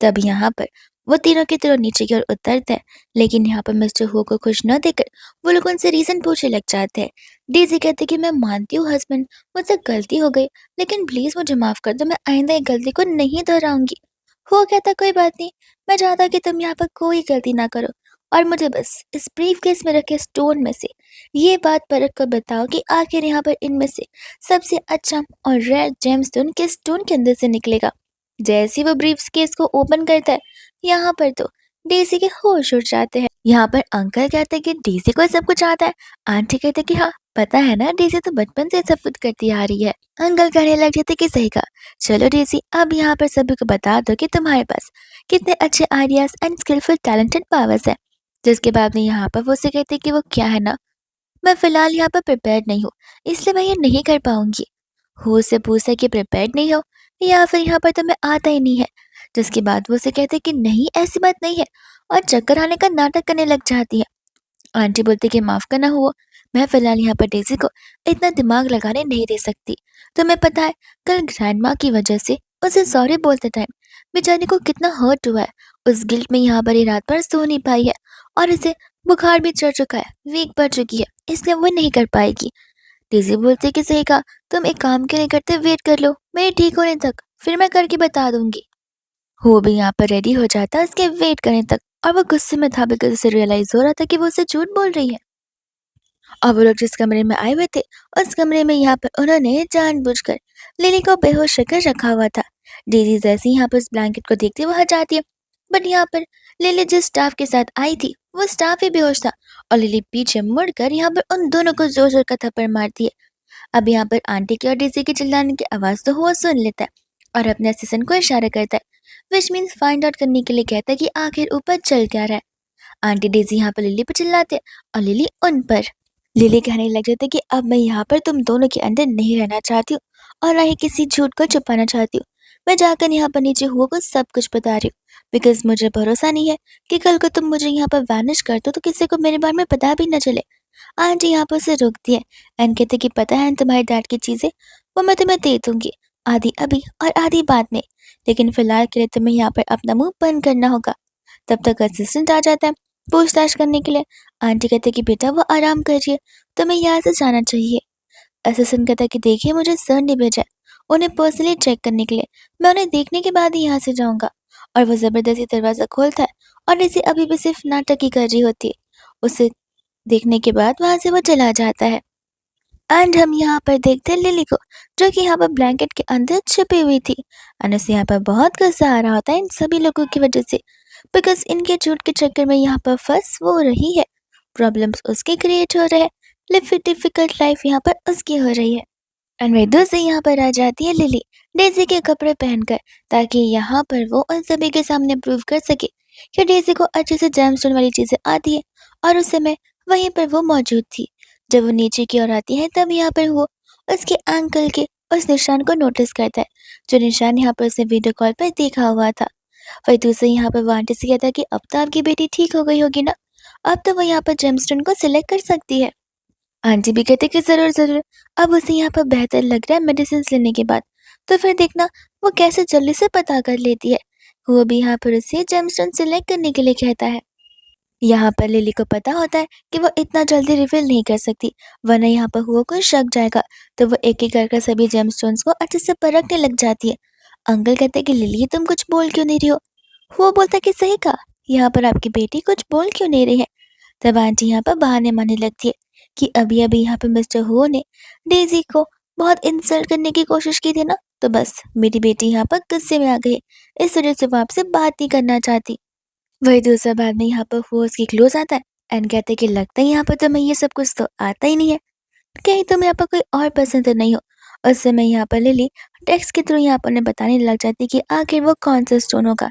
तब यहाँ पर वो तीनों के तीनों नीचे की ओर उतरते हैं, लेकिन यहाँ पर मिस्टर हो को खुश न देकर वो लोग उनसे रीजन पूछने लग जाते हैं। डेजी कहते कि मैं मानती हूँ हस्बैंड, मुझसे गलती हो गई, लेकिन प्लीज मुझे माफ कर दो, मैं आइंदा एक गलती को नहीं दोहराऊंगी। हो कहता कोई बात नहीं, मैं चाहता कि तुम यहाँ पर कोई गलती ना करो, और मुझे बस इस ब्रीफ केस में रखे स्टोन में से ये बात परख कर बताओ कि आखिर यहाँ पर इनमें से सबसे अच्छा और रेयर जेमस्टोन किस स्टोन के अंदर से निकलेगा। जैसे ही वो ब्रीफ केस को ओपन करता है, यहाँ पर तो डेजी के होश उड़ जाते हैं। यहाँ पर अंकल कहते हैं कि डेजी को सब कुछ आता है। आंटी कहते हैं कि हाँ पता है ना, डेजी तो बचपन से सब कुछ करती आ रही है। अंकल कहने लग जाते कि सही कहा, चलो डेजी अब यहाँ पर सभी को बता दो कि तुम्हारे पास कितने अच्छे ideas and skilful talented powers है। जिसके बाद में यहाँ पर वो उसे कहते कि वो क्या है ना, मैं फिलहाल यहाँ पर प्रिपेयर्ड नहीं हूँ, इसलिए मैं ये नहीं कर पाऊंगी। हो से पूछा कि प्रिपेयर्ड नहीं हो या फिर यहाँ पर तुम्हें आता ही नहीं है। जिसके बाद वो उसे कहते कि नहीं ऐसी बात नहीं है, और चक्कर आने का नाटक करने लग जाती है। आंटी बोलती कि माफ करना हुआ, मैं फिलहाल यहाँ पर डेजी को इतना दिमाग लगाने नहीं दे सकती। तुम्हें पता है कल ग्रैंडमा की वजह से उसे सॉरी बोलते टाइम बेचारी को कितना हर्ट हुआ है। उस गिल्ट में यहाँ पर ये रात भर सो नहीं पाई है, और इसे बुखार भी चढ़ चुका है, वीक पड़ चुकी है, इसलिए वो नहीं कर पाएगी। डेजी बोलते कि सही कहा, तुम एक काम के लिए करते वेट कर लो मेरे ठीक होने तक, फिर मैं करके बता दूंगी। वो भी यहाँ पर रेडी हो जाता उसके वेट करने तक, और वो गुस्से में था बिकॉज उसे रियलाइज हो रहा था कि वो उसे झूठ बोल रही है। और वो लोग जिस कमरे में आए हुए थे, उस कमरे में यहाँ पर उन्होंने जानबूझकर लिली को बेहोश रखकर रखा हुआ था। डेजी जैसे ही यहाँ पर उस ब्लैंकेट को देखते हुए हट जाती है, बट यहाँ पर लिली जिस स्टाफ के साथ आई थी वो स्टाफ ही बेहोश था, और लिली पीछे मुड़कर यहाँ पर उन दोनों को जोर जोर का थप्पड़ मारती है। अब यहाँ पर आंटी की और डेजी की चिल्लाने की आवाज तो हुआ सुन लेता है, और अपने असिस्टेंट को इशारा करता है, विच मीन्स फाइंड आउट करने के लिए कहता है कि आखिर ऊपर चल क्या रहा है। आंटी डेजी यहाँ पर लिली पर चिल्लाते हैं और लिली उन पर। लिली कहने लग जाती है कि अब मैं यहाँ पर तुम दोनों के अंदर नहीं रहना चाहती हूँ, और ना ही किसी झूठ को छुपाना चाहती हूँ। मैं जाकर यहाँ पर नीचे हुआ को सब कुछ बता रही हूँ, बिकॉज मुझे भरोसा नहीं है कि कल को तुम मुझे यहाँ पर वैनिश कर दो तो किसी को मेरे बारे में पता भी न चले। आंटी यहाँ पर उसे रोकती है एंड कहते कि पता है तुम्हारे डैड की चीजें वो मैं तुम्हें दे दूंगी, आधी अभी और आधी बाद में, लेकिन फिलहाल के लिए तुम्हें यहाँ पर अपना मुंह बंद करना होगा। तब तक असिस्टेंट आ जाता है पूछताछ करने के लिए। आंटी कहते कि बेटा वो आराम करिए, तुम्हें यहाँ से जाना चाहिए। असिस्टेंट कहता कि देखिए मुझे सर ने भेजा है उन्हें पर्सनली चेक करने के लिए, मैं उन्हें देखने के बाद ही यहाँ से जाऊँगा, और वो ज़बरदस्ती दरवाज़ा खोलता है और डेज़ी अभी भी सिर्फ़ नाटक ही कर रही होती है। उसे देखने के बाद वहाँ से वो चला जाता है। एंड हम यहाँ पर देखते हैं लिली को, जो कि यहाँ पर ब्लैंकेट के अंदर छुपी हुई थी। एंड उसे यहाँ पर बहुत गुस्सा आ रहा होता है इन सभी लोगों की वजह से, बिकॉज इनके झूठ के चक्कर में यहाँ पर फंस वो रही है। प्रॉब्लम्स उसके क्रिएट हो रहे हैं, लिव डिफिकल्ट लाइफ यहाँ पर उसकी हो रही है। एंड वेदू से यहाँ पर आ जाती है लिली, डेज़ी के कपड़े पहनकर, ताकि यहाँ पर वो उन सभी के सामने प्रूव कर सके कि डेज़ी को अच्छे से जेमस्टोन वाली चीज़ें आती है। और उस समय वहीं पर वो मौजूद थी। जब वो नीचे की ओर आती है तब यहाँ पर वो उसके एंकल के उस निशान को नोटिस करता है, जो निशान यहाँ पर उसने वीडियो कॉल पर देखा हुआ था। वही दूसरे यहाँ पर वो आंटी से कहता है कि अब तो आपकी बेटी ठीक हो गई होगी ना, अब तो वो यहाँ पर जेमस्टोन को सिलेक्ट कर सकती है। आंटी भी कहते कि ज़रूर ज़रूर। अब उसे यहाँ पर बेहतर लग रहा है मेडिसिन लेने के बाद। तो फिर देखना वो कैसे जल्दी से पता कर लेती है। वो भी यहाँ पर उसे जेमस्टोन सिलेक्ट करने के लिए कहता है। यहाँ पर लिली को पता होता है कि वो इतना जल्दी रिवील नहीं कर सकती, वरना यहाँ पर हुआ को शक जाएगा। तो वो एक एक करके सभी जेमस्टोन्स को अच्छे से परखने लग जाती है। अंकल कहते हैं कि लिली तुम कुछ बोल क्यों नहीं रही हो। वो बोलता है कि सही कहा, यहाँ पर आपकी बेटी कुछ बोल क्यों नहीं रही है। तब आंटी यहाँ पर बहाने मारने लगती है कि अभी अभी यहाँ पे मिस्टर हो ने डेजी को बहुत इंसल्ट करने की कोशिश की थी ना, तो बस मेरी बेटी यहाँ पर गुस्से में आ गई, इस वजह से वो आपसे बात नहीं करना चाहती। वही दूसरा बाद में यहाँ पर वो उसकी क्लोज आता है एंड कहते हैं कि लगता है यहाँ पर तुम्हें ये सब कुछ तो आता ही नहीं है, कहीं तुम यहाँ पर कोई और पसंद तो नहीं हो। उस समय यहाँ पर लिली टेक्स्ट के थ्रू यहाँ पर उन्हें बताने लग जाती है कि आखिर वो कौन सा स्टोन होगा,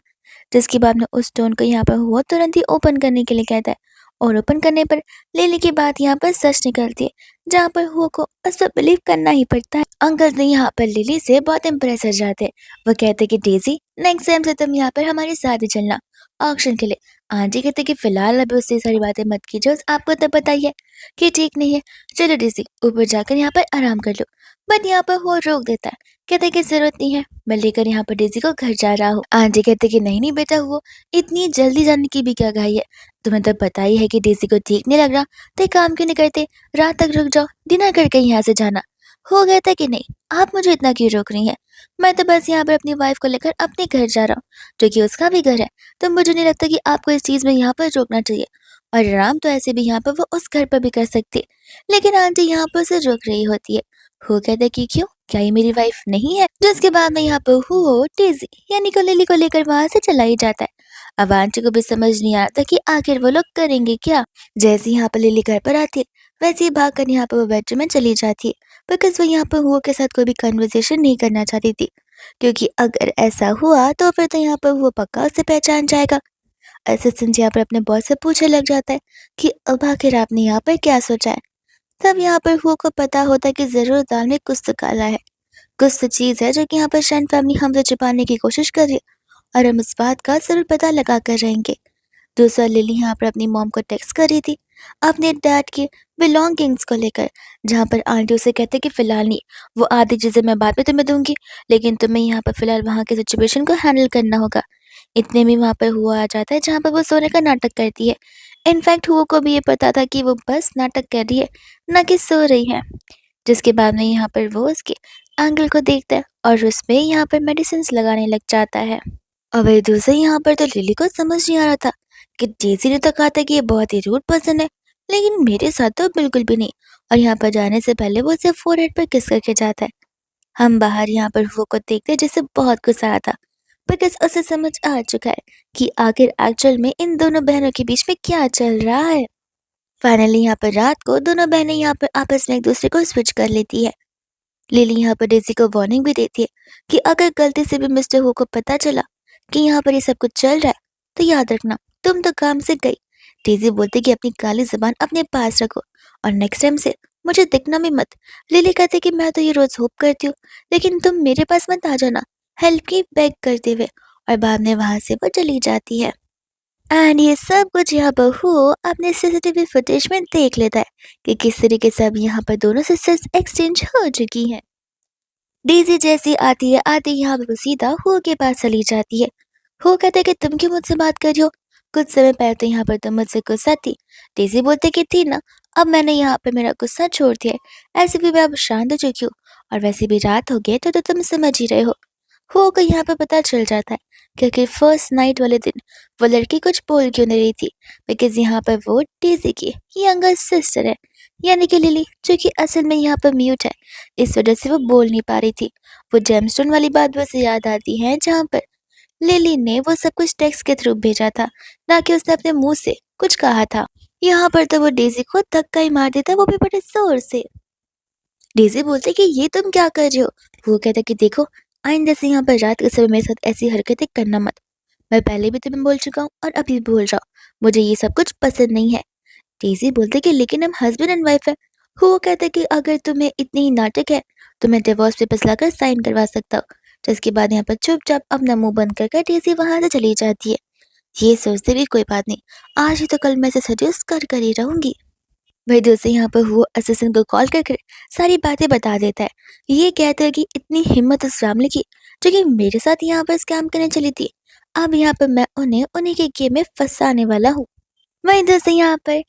जिसके बाद में उस स्टोन को यहाँ पर हुआ तुरंत ही ओपन करने के लिए कहता है। और ओपन करने पर लिली की बात यहाँ पर सच निकलती है, जहाँ पर हुआ को उस पर बिलीव करना ही पड़ता है। अंकल तो यहाँ पर लिली से बहुत इम्प्रेस हो जाते हैं। वो कहते कि डेजी नेक्स्ट टाइम से तुम यहाँ पर हमारे साथ ही चलना ऑक्शन के लिए। आंटी कहते कि फिलहाल अभी उससे सारी बातें मत कीजिए, आपको तो पता ही है कि ठीक नहीं है। चलो डेजी ऊपर जाकर यहाँ पर आराम कर लो। बट यहाँ पर वो रोक देता है, कहते कि जरूरत नहीं है, मैं लेकर यहाँ पर डेजी को घर जा रहा हूँ। आंटी कहते कि नहीं नहीं बेटा, वो इतनी जल्दी जाने की भी क्या घाई है, तुम्हें तो पता ही है कि डेजी को ठीक नहीं लग रहा, तो एक काम क्यों नहीं करते, रात तक रुक जाओ, डिनर करके यहाँ से जाना। हो गया था कि नहीं, आप मुझे इतना क्यों रोक रही हैं। मैं तो बस यहाँ पर अपनी वाइफ को लेकर अपने घर जा रहा हूँ, जो कि उसका भी घर है। तो मुझे नहीं लगता कि आपको इस चीज़ में यहाँ पर रोकना चाहिए। और आराम तो ऐसे भी यहाँ पर वो उस घर पर भी कर सकती है, लेकिन आंटी यहाँ पर उसे रोक रही होती है। हो कहता है कि क्यों, क्या ये मेरी वाइफ नहीं है। जिसके बाद में यहाँ पर हो डेजी यानी को लिली को लेकर वहां से चला ही जाता है। अब आंटी को भी समझ नहीं आता कि आखिर वो लोग करेंगे क्या। जैसे ही यहाँ पर लिली घर पर आती है, वैसे ही भागकर यहाँ पर वो बेडरूम में चली जाती है, बिकॉज वो यहाँ पर हुआ के साथ कोई भी कन्वर्सेशन नहीं करना चाहती थी, क्योंकि अगर ऐसा हुआ तो फिर तो यहाँ पर वो पक्का उसे पहचान जाएगा। असिस्टेंट यहाँ पर अपने बॉस से पूछने लग जाता है कि अब आखिर आपने यहाँ पर क्या सोचा है। तब यहाँ पर हुआ को पता होता है कि जरूर दाल में कुछ तो काला है, कुछ तो चीज है जो कि यहाँ पर शाइन फैमिली हमसे छुपाने की कोशिश कर रही है, और हम इस बात का जरूर पता लगा कर रहेंगे। दूसरा लिली यहाँ पर अपनी मॉम को टेक्स्ट कर रही थी अपने डैड के बिलोंगिंग्स को लेकर, जहाँ पर आंटी उसे कहते कि फिलहाल नहीं, वो आधी चीजें मैं बाद में तुम्हें दूंगी, लेकिन तुम्हें यहाँ पर फिलहाल वहाँ की सिचुएशन को हैंडल करना होगा। इतने में वहाँ पर हुआ आ जाता है, जहाँ पर वो सोने का नाटक करती है। इनफैक्ट हुआ को भी ये पता था कि वो बस नाटक कर रही है, ना कि सो रही है। जिसके बाद में यहाँ पर वो उसके एंगल को देखता है और उसमें यहाँ पर मेडिसिन लगाने लग जाता है। और वही दूसरे यहाँ पर तो लिली को समझ नहीं आ रहा था कि डेज़ी ने तो कहा था कि ये बहुत ही रूड पर्सन है, लेकिन मेरे साथ तो बिल्कुल भी नहीं। और यहाँ पर जाने से पहले वो उसे फोरहेड पर किस करके जाता है। हम बाहर यहाँ पर वो को देखते हैं जिससे बहुत गुस्सा आया था, बिकॉज उसे समझ आ चुका है कि आखिर एक्चुअल में इन दोनों बहनों के बीच में क्या चल रहा है। फाइनली यहाँ पर रात को दोनों बहनें यहाँ पर आपस में एक दूसरे को स्विच कर लेती है। लिली यहाँ पर डेज़ी को वार्निंग भी देती है कि अगर गलती से भी मिस्टर हो को पता चला कि यहाँ पर ये सब कुछ चल रहा है, तो याद रखना तुम तो काम से गई। डेज़ी बोलती कि अपनी काली जुबान अपने पास रखो और नेक्स्ट टाइम से मुझे दिखना भी मत। लिली कहती कि मैं तो ये रोज होप करती हूँ, लेकिन तुम मेरे पास मत आ जाना, हेल्प की बेग करते हुए। और बाद में वहां से वो चली जाती है। एंड ये सब कुछ यहाँ पर हो अपने सीसीटीवी फुटेज में देख लेता है कि किस तरीके से अब यहाँ पर दोनों सिस्टर्स एक्सचेंज हो चुकी हैं। डेज़ी जैसी आती यहाँ पर वो सीधा हो के पास चली जाती है। हो कहता है कि तुम क्यों मुझसे बात कर रही हो, कुछ समय पहले तो यहाँ पर तुम मुझसे गुस्सा थी। डेज़ी बोलते कि थी ना, अब मैंने यहाँ पर मेरा गुस्सा छोड़ दिया है, ऐसे भी मैं अब शांत हो चुकी हूँ, और वैसे भी रात हो गई तो तुम समझ ही रहे हो। को यहाँ पर पता चल जाता है क्योंकि फर्स्ट नाइट वाले दिन वो लड़की कुछ बोल क्यों नहीं रही थी, बिकॉज यहाँ पर वो डेज़ी की यंगर सिस्टर है, यानी कि लिली, जो कि असल में यहाँ पर म्यूट है। इस वजह से वो बोल नहीं पा रही थी। वो जेमस्टोन वाली बात वैसे याद आती है जहाँ पर लिली ने वो सब कुछ टेक्स्ट के थ्रू भेजा था, ना कि उसने अपने मुंह से कुछ कहा था। यहाँ पर तो वो डेज़ी को धक्का ही मार देता, वो भी बड़े जोर से। डेज़ी बोलते कि ये तुम क्या कर रहे हो। वो कहता कि देखो, आइंदा से यहाँ पर रात के समय मेरे साथ ऐसी हरकतें करना मत। मैं पहले भी तुम्हें बोल चुका हूँ और अभी भी बोल रहा हूँ, मुझे ये सब कुछ पसंद नहीं है। डेज़ी बोलते कि लेकिन हम हस्बैंड एंड वाइफ है। वो कहते कि अगर तुम्हें इतनी ही नाटक है तो मैं डिवोर्स पेपर्स लाकर साइन करवा सकता हूँ। जिसके बाद यहाँ पर चुपचाप अपना मुंह बंद कर डेज़ी वहां से चली जाती है। ये सोचते भी कोई बात नहीं, आज ही तो कल मैं इसे सजेस्ट कर ही रहूंगी। वही दूसरे यहाँ पर वो असिस्टेंट को कॉल कर सारी बातें बता देता है। ये कहते हैं कि इतनी हिम्मत उस फैमिली की, जो कि मेरे साथ यहाँ पर स्कैम करने चली थी। अब यहाँ पर मैं उन्हें उन्हीं के गेम में फंसाने वाला हूँ। वही दूसरे यहाँ पर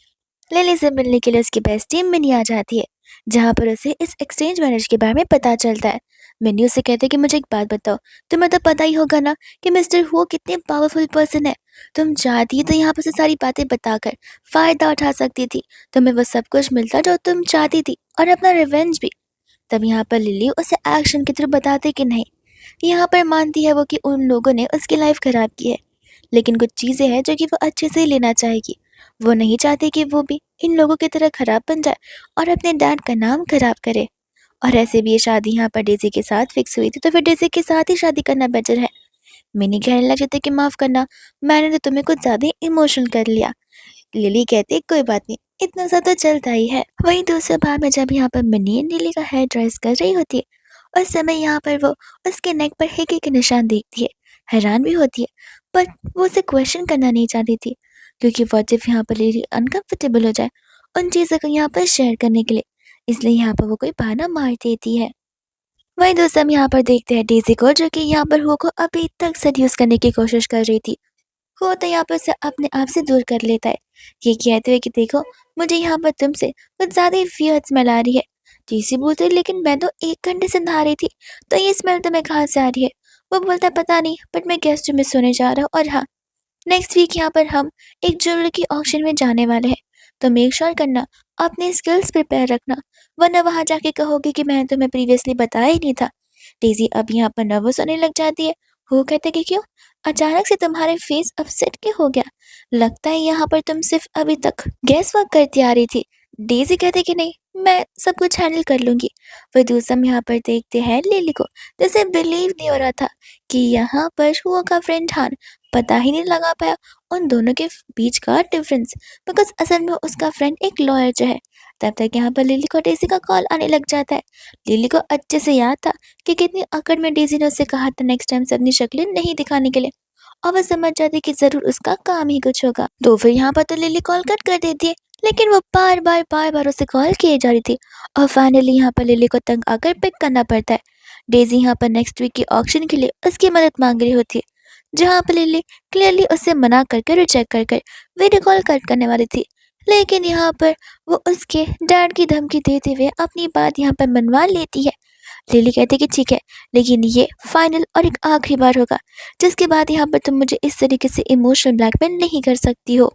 लिली से मिलने के लिए उसकी बेस्ट टीम मिनी आ जाती है, जहाँ पर उसे इस एक्सचेंज मैरिज के बारे में पता चलता है। मिनी उसे कहते हैं कि मुझे एक बात बताओ, तुम्हें तो पता ही होगा ना कि मिस्टर हु कितने पावरफुल पर्सन है। तुम चाहती तो यहाँ पर से सारी बातें बताकर फायदा उठा सकती थी। तुम्हें वो सब कुछ मिलता जो तुम चाहती थी, और अपना रिवेंज भी। तब यहाँ पर लिली उसे एक्शन के थ्रू बताते कि नहीं, यहाँ पर मानती है वो कि उन लोगों ने उसकी लाइफ खराब की है, लेकिन कुछ चीज़ें हैं जो कि वो अच्छे से ही लेना चाहेगी। वो नहीं चाहती कि वो भी इन लोगों की तरह खराब बन जाए और अपने डैड का नाम खराब करे। और ऐसे भी ये शादी यहाँ पर डेज़ी के साथ फिक्स हुई थी, तो फिर डेज़ी के साथ ही शादी करना बेटर है। मिनी कहने लग जाते कि माफ़ करना, मैंने तो तुम्हें कुछ ज़्यादा इमोशनल कर लिया। लिली कहती कोई बात नहीं, इतना सा तो चलता ही है। वहीं दूसरे बार में जब यहाँ पर मिनी लिली का हेयर ड्रेस कर रही होती है, उस समय यहाँ पर वो उसके नेक पर हिके के निशान देखती है, हैरान भी होती है, पर वो उसे क्वेश्चन करना नहीं चाहती थी, क्योंकि व्हाट इफ यहाँ पर लिली अनकंफर्टेबल हो जाए उन चीज़ों को यहाँ पर शेयर करने के लिए। इसलिए यहाँ पर वो कोई बहाना मार देती है। वहीं दोस्त हम यहाँ पर देखते हैं डेज़ी को, जो कि यहाँ पर हो को अभी तक सेड्यूस करने की कोशिश कर रही थी। वो तो यहाँ पर उसे अपने आप से दूर कर लेता है, ये कहते हुए कि देखो, मुझे यहाँ पर तुमसे कुछ ज़्यादा ही वियर्ड स्मेल आ रही है। टीसी बोलते लेकिन मैं तो 1 घंटे से नहा रही थी, तो ये स्मेल तुम्हें कहाँ से आ रही है। वो बोलता है पता नहीं, बट मैं गेस्ट रूम में सोने जा रहा हूँ, और हाँ, नेक्स्ट वीक यहाँ पर हम एक ज्वेलरी की ऑक्शन में जाने वाले हैं, तो मेक श्योर करना अपने स्किल्स प्रिपेयर रखना, वरना वहाँ जाके कहोगे कि मैंने तुम्हें प्रीवियसली बताया ही नहीं था। डेज़ी अब यहाँ पर नर्वस होने लग जाती है। वो कहते कि क्यों, अचानक से तुम्हारे फेस अपसेट क्यों हो गया। लगता है यहाँ पर तुम सिर्फ अभी तक गैस वर्क करती आ रही थी। डेज़ी कहते कि नहीं, मैं सब कुछ हैंडल कर लूंगी। वह दूसरा यहाँ पर देखते हैं लिली को, जैसे बिलीव नहीं हो रहा था कि यहाँ पर हुआ का फ्रेंड हान पता ही नहीं लगा पाया उन दोनों के बीच का डिफरेंस, बिकॉज असल में उसका फ्रेंड एक लॉयर जो है। तब तक यहाँ पर लिली को डेज़ी का कॉल आने लग जाता है। लिली को अच्छे से याद था कि कितनी अकड़ में डेज़ी ने उससे कहा था नेक्स्ट टाइम से अपनी शक्लें नहीं दिखाने के लिए, और वह समझ जाती कि जरूर उसका काम ही कुछ होगा। तो फिर यहाँ पर तो लिली कॉल कट कर देती है, लेकिन वो बार बार उसे कॉल किए जा रही थी, और फाइनली यहाँ पर लिली को तंग आकर पिक करना पड़ता है। डेज़ी यहाँ पर नेक्स्ट वीक की ऑक्शन के लिए उसकी मदद मांग रही होती है, जहाँ पर लिली क्लियरली उसे मना करके रिजेक्ट कर वीडियो कॉल कट करने वाली थी, लेकिन यहाँ पर वो उसके डैड की धमकी देते हुए अपनी बात यहाँ पर मनवा लेती है। लिली कहती कि ठीक है, लेकिन ये फाइनल और एक आखिरी बार होगा, जिसके बाद यहाँ पर तुम मुझे इस तरीके से इमोशनल ब्लैकमेल नहीं कर सकती हो।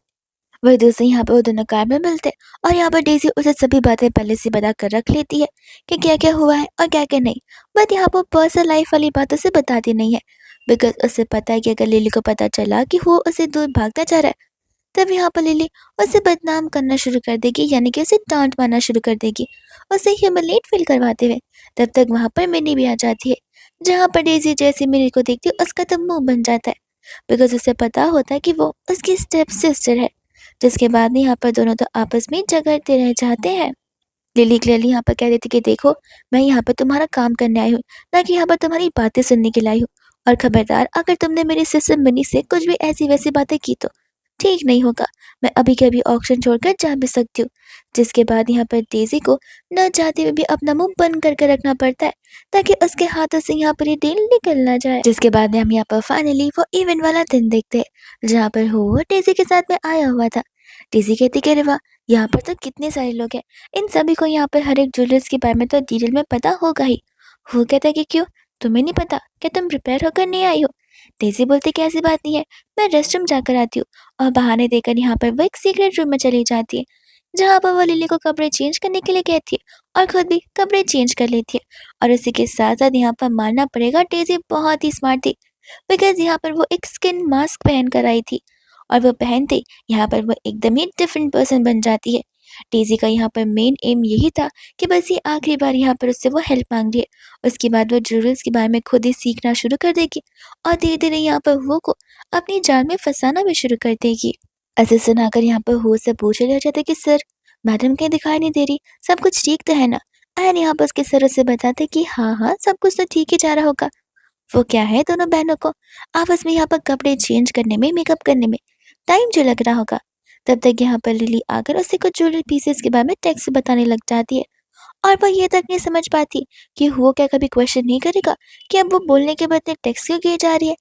वही दोस्त यहाँ पर वो दोनों कार में मिलते हैं, और यहाँ पर डेज़ी उसे सभी बातें पहले से बता कर रख लेती है कि क्या क्या हुआ है और क्या क्या नहीं, बट यहाँ पर पर्सनल लाइफ वाली बातों से बताती नहीं है, बिकॉज उसे पता है कि अगर लिली को पता चला कि वो उसे दूर भागता जा रहा है, तब यहाँ पर लिली उसे बदनाम करना शुरू कर देगी, यानी कि उसे डांट मारना शुरू कर देगी, उसे ह्यूमिलेट फील करवाते हुए। तब तक वहाँ पर मिनी भी आ जाती है, जहाँ पर डेज़ी जैसे मिनी को देखती है उसका तो मुंह बन जाता है, बिकॉज उसे पता होता है कि वो उसकी स्टेप सिस्टर है। जिसके बाद में यहाँ पर दोनों तो आपस में झगड़ते रह जाते हैं। लिली क्लियरली यहाँ पर कह देती कि देखो, मैं यहाँ पर तुम्हारा काम करने आई हूँ, ना कि यहाँ पर तुम्हारी बातें सुनने के लिए आई हूँ, और खबरदार अगर तुमने मेरी सिस्टर मिनी से कुछ भी ऐसी वैसी बातें की तो ठीक नहीं होगा। मैं अभी के अभी ऑक्शन छोड़कर जा भी सकती हूँ। जिसके बाद यहाँ पर डेज़ी को न चाहते हुए भी अपना मुंह बंद करके रखना पड़ता है, ताकि उसके हाथों से यहाँ पर ये डील निकल ना जाए। जिसके बाद में हम यहाँ पर फाइनली वो इवेंट वाला दिन देखते हैं, जहाँ पर वो डेज़ी के साथ में आया हुआ था। डेज़ी कहती कि अरे वाह, यहाँ पर तो कितने सारे लोग हैं, इन सभी को यहाँ पर हर एक ज्वेलर्स के बारे में तो डिटेल में पता होगा ही। वो कहता है कि क्यों, तुम्हें नहीं पता, क्या तुम प्रिपेयर होकर नहीं आई हो। डेज़ी बोलती कि ऐसी बात नहीं है, मैं रेस्टरूम जाकर आती हूँ। और बहाने देकर यहाँ पर वो एक सीक्रेट रूम में चली जाती है, जहाँ पर वो लिली को कपड़े चेंज करने के लिए कहती है और खुद भी कपड़े चेंज कर लेती है। और उसी के साथ-साथ यहाँ पर मानना पड़ेगा डेज़ी बहुत ही स्मार्ट थी, बिकॉज़ यहाँ पर वो एक स्किन मास्क पहन कर आई थी और वो पहनते ही यहाँ पर वो एकदम ही डिफरेंट पर्सन बन जाती है। डेज़ी का यहाँ पर मेन एम यही था कि बस ये आखिरी बार यहाँ पर उससे वो हेल्प माँग रही है। उसके बाद वो ज़रूर के बारे में खुद ही सीखना शुरू कर देगी और धीरे-धीरे यहाँ पर हुओ को अपनी जाल में फँसाना भी शुरू कर देगी। ऐसे सुनाकर यहाँ पर हुओ से पूछने लग जाता है कि सर, मैडम कहीं दिखाई नहीं दे रही, सब कुछ ठीक तो है ना? एंड यहाँ पर उसके सर उसे बताते कि हाँ, हाँ, सब कुछ तो ठीक ही जा रहा होगा। वो क्या है दोनों बहनों को आपस में यहाँ पर कपड़े चेंज करने में, मेकअप करने में टाइम जो लग रहा होगा। तब तक यहाँ पर लिली आकर उसे कुछ ज्वेलरी पीसेस के बारे में टेक्स्ट बताने लग जाती है और वो ये तक नहीं समझ पाती कि हुआ क्या कभी क्वेश्चन नहीं करेगा कि अब वो बोलने के बदले टेक्स्ट क्यों किए जा रही है।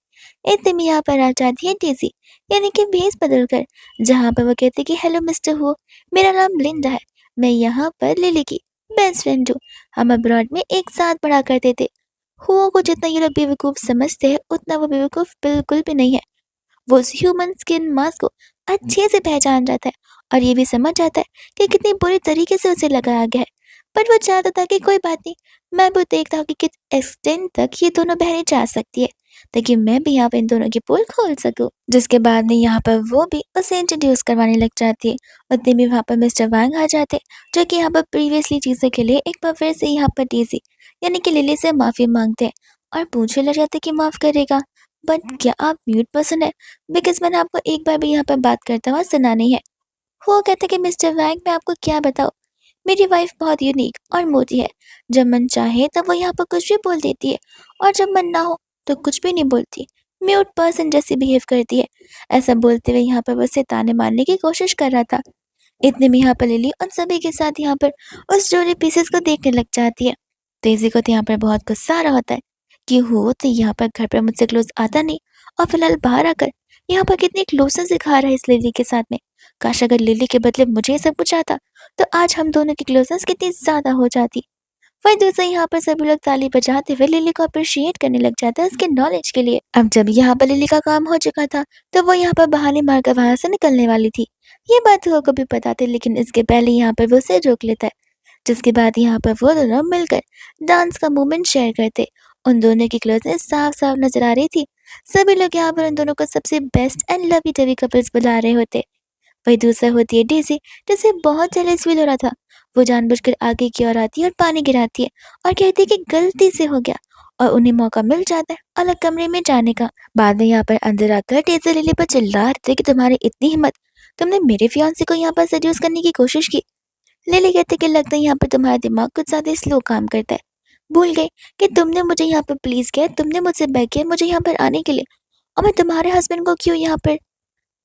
इतने में यहाँ पर आ जाती है डेज़ी, यानी कि भेस बदल कर, जहाँ पर वो कहती है कि हेलो मिस्टर हुओ, मेरा नाम लिंडा है, मैं यहाँ पर लिली की बेस्ट फ्रेंड हूँ, हम अब्रॉड में एक साथ पढ़ा करते थे। हुओ को जितना ये लोग बेवकूफ़ समझते हैं, उतना वो बेवकूफ़ बिल्कुल भी नहीं है। वो उस ह्यूमन स्किन मास्क को अच्छे से पहचान जाता है और ये भी समझ जाता है कि कितनी बुरी तरीके से उसे लगाया गया है। पर वो चाहता था कि कोई बात नहीं, मैं भी देखता हूँ कि किस एक्सटेंट तक ये दोनों बहनें जा सकती है, ताकि मैं भी यहाँ पे इन दोनों की पोल खोल सकूँ। जिसके बाद में यहाँ पर वो भी उसे इंट्रोड्यूस करवाने लग जाती है। उतने में वहाँ पर मिस्टर वांग आ जाते हैं, जो कि यहाँ पर प्रीवियसली चीज़ों के लिए एक बार फिर से यहाँ पर डेज़ी यानी कि लिली से माफ़ी माँगते हैं और पूछने लग जाते हैं कि माफ़ करेगा, बट क्या आप म्यूट पर्सन है? बिकॉज़ मैंने आपको एक बार भी यहाँ पर बात करता हुआ सुना नहीं है। वो कहते कि मिस्टर वैंग मैं आपको क्या बताऊँ? मेरी वाइफ़ बहुत यूनिक और मोटी है। जब मन चाहे तब वो यहाँ पर कुछ भी बोल देती है और जब मन ना हो तो कुछ भी नहीं बोलती। म्यूट पर्सन जैसे बिहेव करती है। ऐसा बोलते हुए यहाँ पर वो उसे ताने मारने की कोशिश कर रहा था। इतने में यहाँ पर लिली उन सभी के साथ यहाँ पर उस ज्वेलरी पीसेस को देखने लग जाती है। तेजी को तो यहाँ पर बहुत गुस्सा आ रहा होता है कि हो तो यहाँ पर घर पर मुझसे क्लोज आता नहीं और फिलहाल बाहर आकर यहाँ पर कितनी क्लोजनेस दिखा रहा है इस लिली के साथ में। काश अगर लिली के बदले मुझे ये सब कुछ आता तो आज हम दोनों की क्लोजनेस कितनी ज्यादा हो जाती। वही दूसरे यहाँ पर सभी लोग ताली बजाते हुए लिली को अप्रिशिएट करने लग जाता है उसके नॉलेज के लिए। अब जब यहाँ पर लिली का काम हो चुका था तो वो यहाँ पर बहाने मारकर वहां से निकलने वाली थी। ये बात हुआ को भी पता थी, लेकिन इसके पहले यहाँ पर वो उसे रोक लेता है। जिसके बाद यहाँ पर वो दोनों मिलकर डांस का मूवमेंट शेयर करते। उन दोनों की क्लोजनेस साफ साफ नजर आ रही थी। सभी लोग यहाँ पर उन दोनों को सबसे best and lovey dovey couples बुला रहे होते। वही दूसरा होती है डेज़ी, जिसे बहुत जेलस फील हो रहा था। वो जानबूझकर आगे की ओर आती है और पानी गिराती है और कहती है कि गलती से हो गया, और उन्हें मौका मिल जाता है अलग कमरे में जाने का। बाद में यहाँ पर अंदर आकर डेज़ी लिली पर चिल्ला रहे थे कि तुम्हारी इतनी हिम्मत, तुमने मेरे फियांसे को यहाँ पर सेड्यूस करने की कोशिश की। लिली कहते कि लगता है यहाँ पर तुम्हारा दिमाग कुछ ज्यादा स्लो काम करता है। भूल गए कि तुमने मुझे यहाँ पर प्लीज किया, तुमने मुझसे बेग किया मुझे यहाँ पर आने के लिए, और मैं तुम्हारे हस्बैंड को क्यों यहाँ पर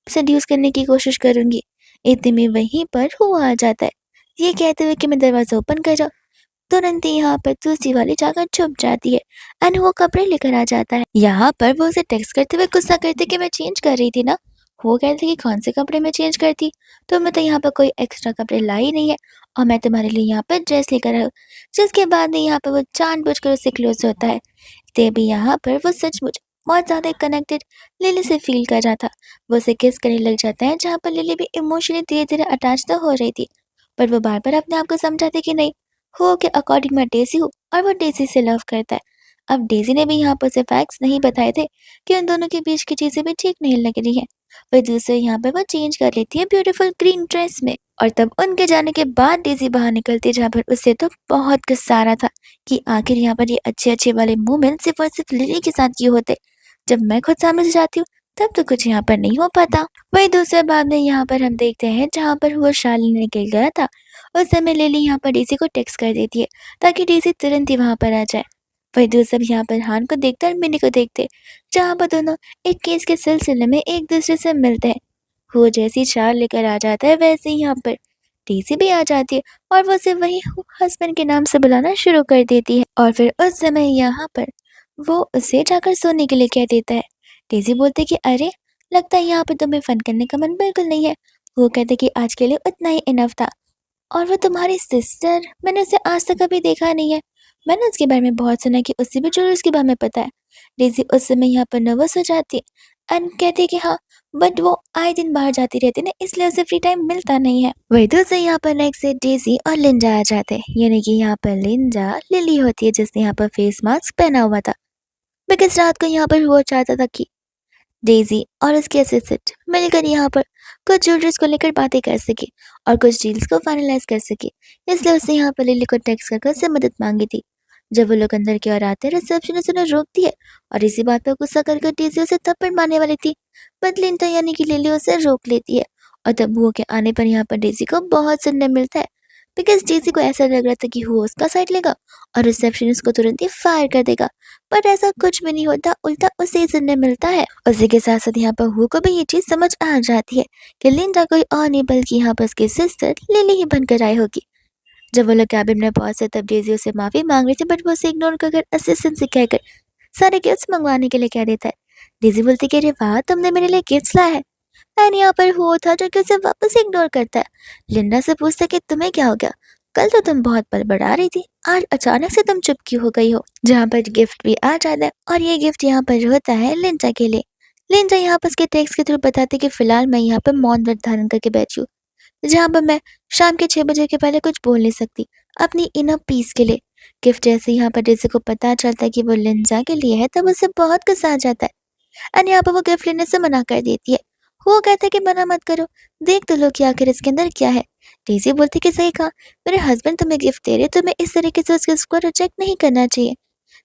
सेड्यूस करने की कोशिश करूंगी। इतने में वहीं पर हुआ आ जाता है। ये कहते हुए कि मैं दरवाजा ओपन कर जाऊँ, तुरंत ही यहाँ पर तुलसी वाली जाकर छुप जाती है एंड वो कपड़े लेकर आ जाता है। यहाँ पर वो उसे टेक्स्ट करते हुए गुस्सा करते कि मैं चेंज कर रही थी ना। वो कहते कि कौन से कपड़े में चेंज करती, तो मैं तो यहाँ पर कोई एक्स्ट्रा कपड़े लाई नहीं है और मैं तुम्हारे लिए यहाँ पर ड्रेस लेकर आया हूँ। जिसके बाद में यहाँ पर वो जानबूझकर उससे क्लोज होता है। तभी यहाँ पर वो सचमुच बहुत ज्यादा कनेक्टेड लिली से फील कर रहा था। वो उसे किस करने लग जाता है, जहाँ पर लिली भी इमोशनली धीरे धीरे अटैच तो हो रही थी, पर वो बार बार अपने आप को समझाती कि नहीं, हो के अकॉर्डिंग मैं डेज़ी हूँ और वो डेज़ी से लव करता है। अब डेज़ी ने भी यहाँ पर उसे फैक्ट्स नहीं बताए थे कि उन दोनों के बीच की चीज़ें भी ठीक नहीं लग रही हैं। वही दूसरे यहाँ पर वो चेंज कर लेती है ब्यूटीफुल ग्रीन ड्रेस में, और तब उनके जाने के बाद डेज़ी बाहर निकलती है, जहाँ पर उसे तो बहुत गुस्सा आ रहा था कि आखिर यहाँ पर ये अच्छे-अच्छे वाले मोमेंट सिर्फ और सिर्फ लिली के साथ क्यों होते। जब मैं खुद सामने से जाती हूँ तब तो कुछ यहाँ पर नहीं हो पाता। वही दूसरे बाद में यहाँ पर हम देखते हैं, जहाँ पर वो शालिनी निकल गया था, उस समय लिली यहाँ पर डेज़ी को टेक्स्ट कर देती है ताकि डेज़ी तुरंत ही वहाँ पर आ जाए। वही दूसरे यहाँ पर हान को देखते और मिनी को देखते, जहाँ पर दोनों एक केस के सिलसिले में एक दूसरे से मिलते हैं। वो जैसी चार लेकर आ जाता है वैसे ही यहाँ पर डेज़ी भी आ जाती है और वो उसे वही हस्बैंड के नाम से बुलाना शुरू कर देती है, और फिर उस समय यहाँ पर वो उसे जाकर सोने के लिए कह देता है। डेज़ी बोलती कि अरे, लगता है यहाँ पे तुम्हें फन करने का मन बिल्कुल नहीं है। वो कहते कि आज के लिए उतना ही इनफ था। और वो तुम्हारी सिस्टर, मैंने उसे आज तक कभी देखा नहीं है। मैंने उसके बारे में बहुत सुना है कि उसे भी ज़रूर उसके बारे में पता है। डेज़ी उस समय यहाँ पर नर्वस हो जाती है एंड कहती है कि हाँ, बट वो आए दिन बाहर जाती रहती है ना, इसलिए उसे फ्री टाइम मिलता नहीं है। वही दूसरे यहाँ पर नेक्स्ट डे डेज़ी और लिंडा आ जाते हैं, यानी कि यहाँ पर लिंडा लिली होती है जिसने यहाँ पर फेस मास्क पहना हुआ था, बिकॉज़ रात को यहाँ पर वो चाहता था कि डेज़ी और उसके असिस्टेंट मिलकर यहाँ पर कुछ ज्वेलरीज को लेकर बातें कर सके और कुछ डील्स को फाइनलाइज कर सके। इसलिए उसने यहाँ पर लिली को टेक्स्ट करके उससे मदद मांगी थी। जब वो लोग अंदर की ओर आते हैं, रिसेप्शनिस्ट उन्हें रोकती है और इसी बात पर गुस्सा कर डेज़ी उसे थप्पड़ मारने वाली थी, बट लिंटा यानी कि लिली उसे रोक लेती है। और तब हुओ के आने पर यहाँ पर डेज़ी को बहुत सुनने मिलता है, बिकॉज डेज़ी को ऐसा लग रहा था कि हुओ उसका साइड लेगा और रिसेप्शनिस्ट को तुरंत ही फायर कर देगा, बट ऐसा कुछ भी नहीं होता, उल्टा उसे ही सुनने मिलता है। उसी के साथ साथ यहाँ पर हु को भी ये चीज समझ आ जाती है कि लिंडा कोई और नहीं बल्कि यहाँ पर उसकी सिस्टर लिली ही बनकर आई होगी। जब वो लोग कैबिन में पहुंचे तब डेजी उसे माफी मांग रही थी, बट वो उसे इग्नोर कर असिस्टेंट से कहकर सारे गिफ्ट्स मंगवाने के लिए कह देता है। डेजी बोलती कि अरे वाह, तुमने मेरे लिए गिफ्ट्स लाया है। एंड यहाँ पर हुआ था जो कि उसे वापस इग्नोर करता है। लिंडा से पूछता है कि तुम्हें क्या हो गया, कल तो तुम बहुत बड़बड़ा रही थी, आज अचानक से तुम चुप क्यों हो गई हो। जहाँ पर गिफ्ट भी आ जाता है और ये गिफ्ट यहाँ पर होता है लिंडा के लिए। लिंडा यहाँ पर उसके टेक्स्ट के थ्रू बताती कि फिलहाल मैं यहाँ पर मौन व्रत धारण करके बैठी हूँ, जहाँ पर मैं शाम के 6 बजे के पहले कुछ बोल नहीं सकती, अपनी इनर पीस के लिए। गिफ्ट जैसे यहाँ पर जैसे को पता चलता है कि वो लिंडा के लिए है, तब उसे बहुत गुस्सा आ जाता है एंड यहाँ पर वो गिफ्ट लेने से मना कर देती है। वो कहता है कि मना मत करो, देख तो लो कि आखिर इसके अंदर क्या है। डेज़ी बोलती कि सही कहा, मेरे हस्बैंड तुम्हें गिफ्ट दे रहे, तुम्हें इस तरीके से उस गिफ्ट को रिजेक्ट नहीं करना चाहिए।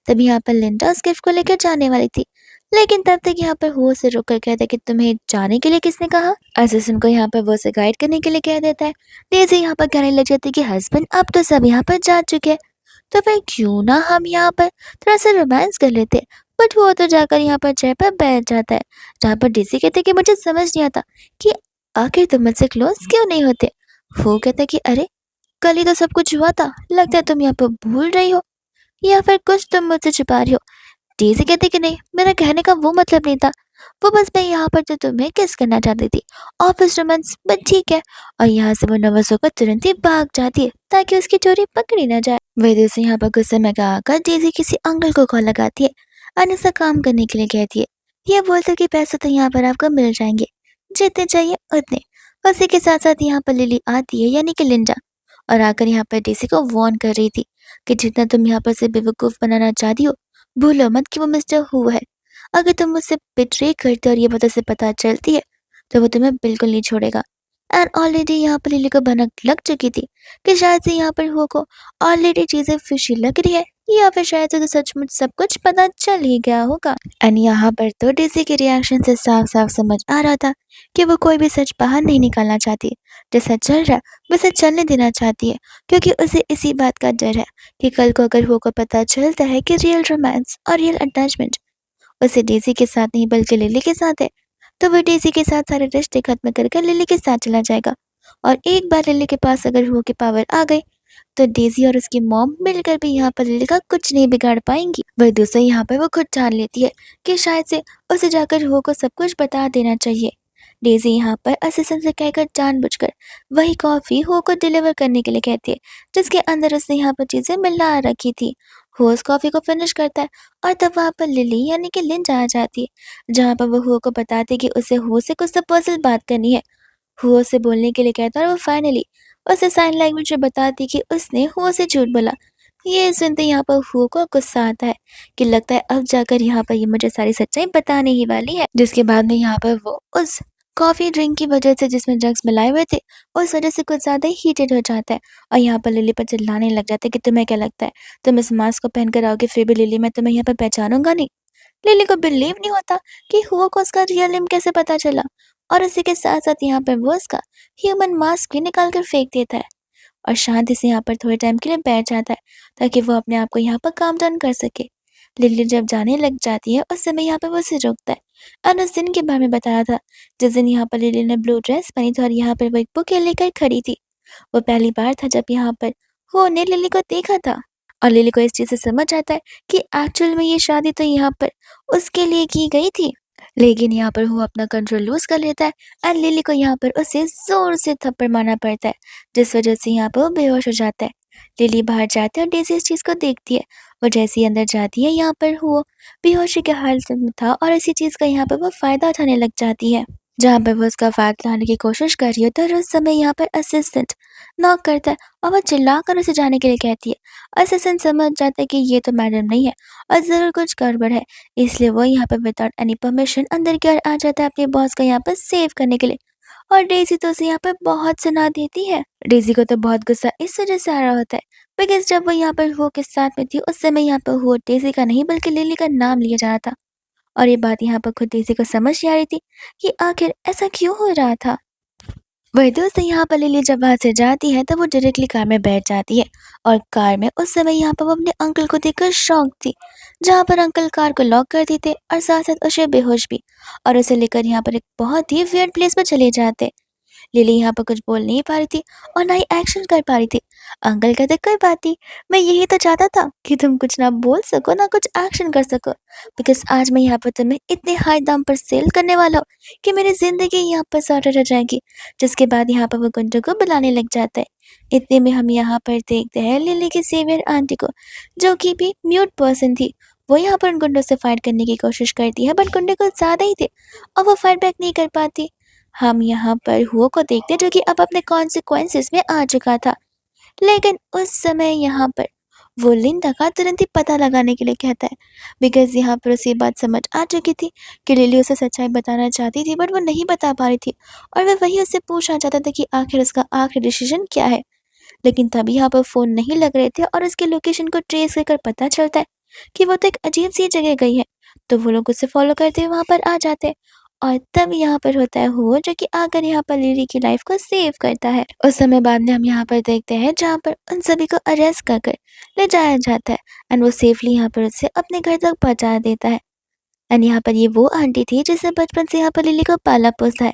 तभी यहाँ पर लिंडा उस गिफ्ट को लेकर जाने वाली थी, लेकिन तब तक यहाँ पर वो उसे रोक कर कहता है कि तुम्हें जाने के लिए किसने कहा। असिस्टेंट को यहाँ पर वो उसे गाइड करने के लिए कह देता है। डेज़ी यहाँ पर कहने लग जाती है कि हस्बैंड अब तो सब यहाँ पर जा चुके हैं, तो फिर क्यों ना हम यहाँ पर थोड़ा सा रोमांस कर लेते। बट वो तो जाकर यहाँ पर चेयर पर बैठ जाता है, जहाँ पर डीसी कहते कि मुझे समझ नहीं आता कि आखिर तुम मुझसे क्लोज क्यों नहीं होते। वो कहता कि अरे कल ही तो सब कुछ हुआ था, लगता है तुम यहाँ पर भूल रही हो या फिर कुछ तुम मुझसे छुपा रही हो। डेज़ी कहती कि नहीं, मेरा कहने का वो मतलब नहीं था, वो बस मैं यहाँ पर तो तुम्हें किस करना चाहती थी, ऑफिस रोमांस, बट ठीक है। और यहाँ से वो नर्वस होकर तुरंत ही भाग जाती है ताकि उसकी चोरी पकड़ी ना जाए। वही दूसरी यहाँ पर गुस्से में आकर डेज़ी किसी अंकल को कॉल लगाती है और ऐसा काम करने के लिए कहती है। ये बोलते कि पैसे तो यहाँ पर आपको मिल जाएंगे, जितने चाहिए उतने। उसी के साथ साथ यहाँ पर लिली आती है, यानी कि लिंडा, और आकर यहाँ पर डेज़ी को वार्न कर रही थी कि जितना तुम यहाँ पर से बेवकूफ़ बनाना चाहती हो, भूलो मत कि वो मिस्टर हु है। अगर तुम मुझसे बिट्रे करते और ये बात उसे पता चलती है, तो वो तुम्हें बिल्कुल नहीं छोड़ेगा। एंड ऑलरेडी यहाँ पर लिली को भनक लग चुकी थी कि शायद से यहाँ पर हु को ऑलरेडी चीज़ें फिशी लग रही है, या फिर शायद से तो सचमुच सब कुछ पता चल ही गया होगा। एंड यहाँ पर तो डेज़ी के रिएक्शन से साफ साफ समझ आ रहा था कि वो कोई भी सच बाहर नहीं निकालना चाहती। जैसा चल रहा है वैसे चलने देना चाहती है, क्योंकि उसे इसी बात का डर है कि कल को अगर हु को पता चलता है कि रियल रोमांस और रियल अटैचमेंट उसे डेज़ी के साथ नहीं बल्कि लिली के साथ है, तो वो डेज़ी के साथ सारे रिश्ते खत्म कर लिली के साथ चला जाएगा। और एक बार लिली के पास अगर हु की पावर आ गई, तो डेज़ी और उसकी मॉम मिलकर भी यहाँ पर लिली का कुछ नहीं बिगाड़ पाएंगी। वही दूसरा यहाँ पर वो खुद ठान लेती है कि शायद से उसे जाकर हु को सब कुछ बता देना चाहिए। डेज़ी यहाँ पर असिस्टेंट से कहकर जानबूझकर वही कॉफ़ी हु को डिलीवर करने के लिए कहती है, जिसके अंदर उसने यहाँ पर चीज़ें मिला रखी थी। हु उस कॉफ़ी को फिनिश करता है और तब वहाँ पर लिली यानी कि लिंडा आ जाती है, जहाँ पर वो हु को बताती है कि उसे हु से कुछ तो पर्सनल बात करनी है। हु से बोलने के लिए कहता है और वो फाइनली उसे साइन लैंग्वेज में बताती कि उसने हु से झूठ बोला। ये सुनते यहाँ पर हु को गुस्सा आता है कि लगता है अब जाकर यहाँ पर ये मुझे सारी सच्चाई बताने ही वाली है। जिसके बाद में यहाँ पर वो उस कॉफ़ी ड्रिंक की वजह से जिसमें ड्रग्स मिलाए हुए थे, उस वजह से कुछ ज़्यादा ही हीटेड हो जाता है और यहाँ पर लिली पर चिल्लाने लग जाता है कि तुम्हें क्या लगता है तुम इस मास्क को पहन कर आओगे, फिर भी लिली मैं तुम्हें यहाँ पर पहचानूंगा नहीं। लिली को बिलीव नहीं होता कि हुआ को उसका रियल नेम कैसे पता चला, और उसी के साथ साथ यहाँ पर वो उसका ह्यूमन मास्क भी निकाल कर फेंक देता है और शांति से यहाँ पर थोड़े टाइम के लिए बैठ जाता है ताकि वो अपने आप को यहाँ पर काम डाउन कर सके। लिली जब जाने लग जाती है उस समय यहाँ पर वो उसे रोकता है और उस दिन के बारे में बताया था जिस दिन यहाँ पर लिली ने ब्लू ड्रेस पहनी थी और यहाँ पर वो एक बुके लेकर खड़ी थी। वो पहली बार था जब यहाँ पर वो ने लिली को देखा था और लिली को इस चीज़ से समझ आता है कि एक्चुअल में ये शादी तो यहाँ पर उसके लिए की गई थी। लेकिन यहाँ पर वो अपना कंट्रोल लूज कर लेता है एंड लिली को यहाँ पर उसे जोर से थप्पड़ मारना पड़ता है, जिस वजह से यहाँ पर वो बेहोश हो जाता है। लिली बाहर जाती है और डेज़ी इस चीज़ को देखती है। वो जैसे ही अंदर जाती है यहाँ पर वो बेहोशी के हालत में था और इसी चीज़ का यहाँ पर वो फ़ायदा उठाने लग जाती है। जहाँ पर वो उसका फ़ायदा उठाने की कोशिश कर रही होती है और उस समय यहाँ पर असिस्टेंट नॉक करता है और वो चिल्लाकर उसे जाने के लिए कहती है। असिस्टेंट समझ जाता है कि ये तो मैडम नहीं है और ज़रूर कुछ गड़बड़ है, इसलिए वो यहाँ पर विदाउट एनी परमिशन अंदर की ओर आ जाता है अपने बॉस को यहाँ पर सेव करने के लिए। और डेज़ी तो उसे यहाँ पर बहुत सुना देती है। डेज़ी को तो बहुत गुस्सा इस वजह से आ रहा होता है बिकॉज़ जब वो यहाँ पर हुओ के साथ में थी उस समय यहाँ पर हुओ डेज़ी का नहीं बल्कि लिली का नाम लिया जा रहा था। और ये बात यहाँ पर खुद डेज़ी को समझ नहीं आ रही थी कि आखिर ऐसा क्यों हो रहा था। वही दोस्त यहाँ पर लिली जब वहाँ से जाती है तब वो डायरेक्टली कार में बैठ जाती है और कार में उस समय यहाँ पर वो अपने अंकल को देखकर शॉक थी, जहाँ पर अंकल कार को लॉक कर देते और साथ साथ उसे बेहोश भी और उसे लेकर यहाँ पर एक बहुत ही वियर्ड प्लेस पर चले जाते। लिली यहाँ पर कुछ बोल नहीं पा रही थी और ना ही एक्शन कर पा रही थी। अंकल कहते कोई बात नहीं, मैं यही तो चाहता था कि तुम कुछ ना बोल सको ना कुछ एक्शन कर सको, बिकॉज आज मैं यहाँ पर तुम्हें इतने हाई दाम पर सेल करने वाला हूँ कि मेरी जिंदगी यहाँ पर सॉर्टेड हो जाएगी। जिसके बाद यहाँ पर वो गुंडों को बुलाने लग जाता है। इतने में हम यहाँ पर देखते हैं लिली की सेवियर आंटी को, जो कि भी म्यूट पर्सन थी। वो यहाँ पर उन गुंडों से फाइट करने की कोशिश करती है बट गुंडे कुछ ज़्यादा ही थे और वो फाइट बैक नहीं कर पाती। हम यहाँ पर हुओ को देखते हैं जो कि अब अपने कॉन्सिक्वेंसेस में आ चुका था, लेकिन उस समय यहाँ पर वो लिंडा का तुरंत ही पता लगाने के लिए कहता है बिकॉज यहाँ पर उसे बात समझ आ चुकी थी कि लिली उसे सच्चाई बताना चाहती थी बट वो नहीं बता पा रही थी और वह वही उससे पूछना चाहता था कि आखिर उसका आखिरी डिसीजन क्या है। लेकिन तभी यहाँ पर फ़ोन नहीं लग रहे थे और उसके लोकेशन को ट्रेस कर पता चलता है कि वो तो एक अजीब सी जगह गई है। तो वो लोग उसे फॉलो करते हुए वहाँ पर आ जाते हैं और तब यहाँ पर होता है हुओ जो कि आकर यहाँ पर लिली की लाइफ को सेव करता है। उस समय बाद में हम यहाँ पर देखते हैं जहाँ पर उन सभी को अरेस्ट कर ले जाया जाता है एंड वो सेफली यहाँ पर उसे अपने घर तक पहुँचा देता है। एंड यहाँ पर ये वो आंटी थी जिसने बचपन से यहाँ पर लिली को पाला पोसा है।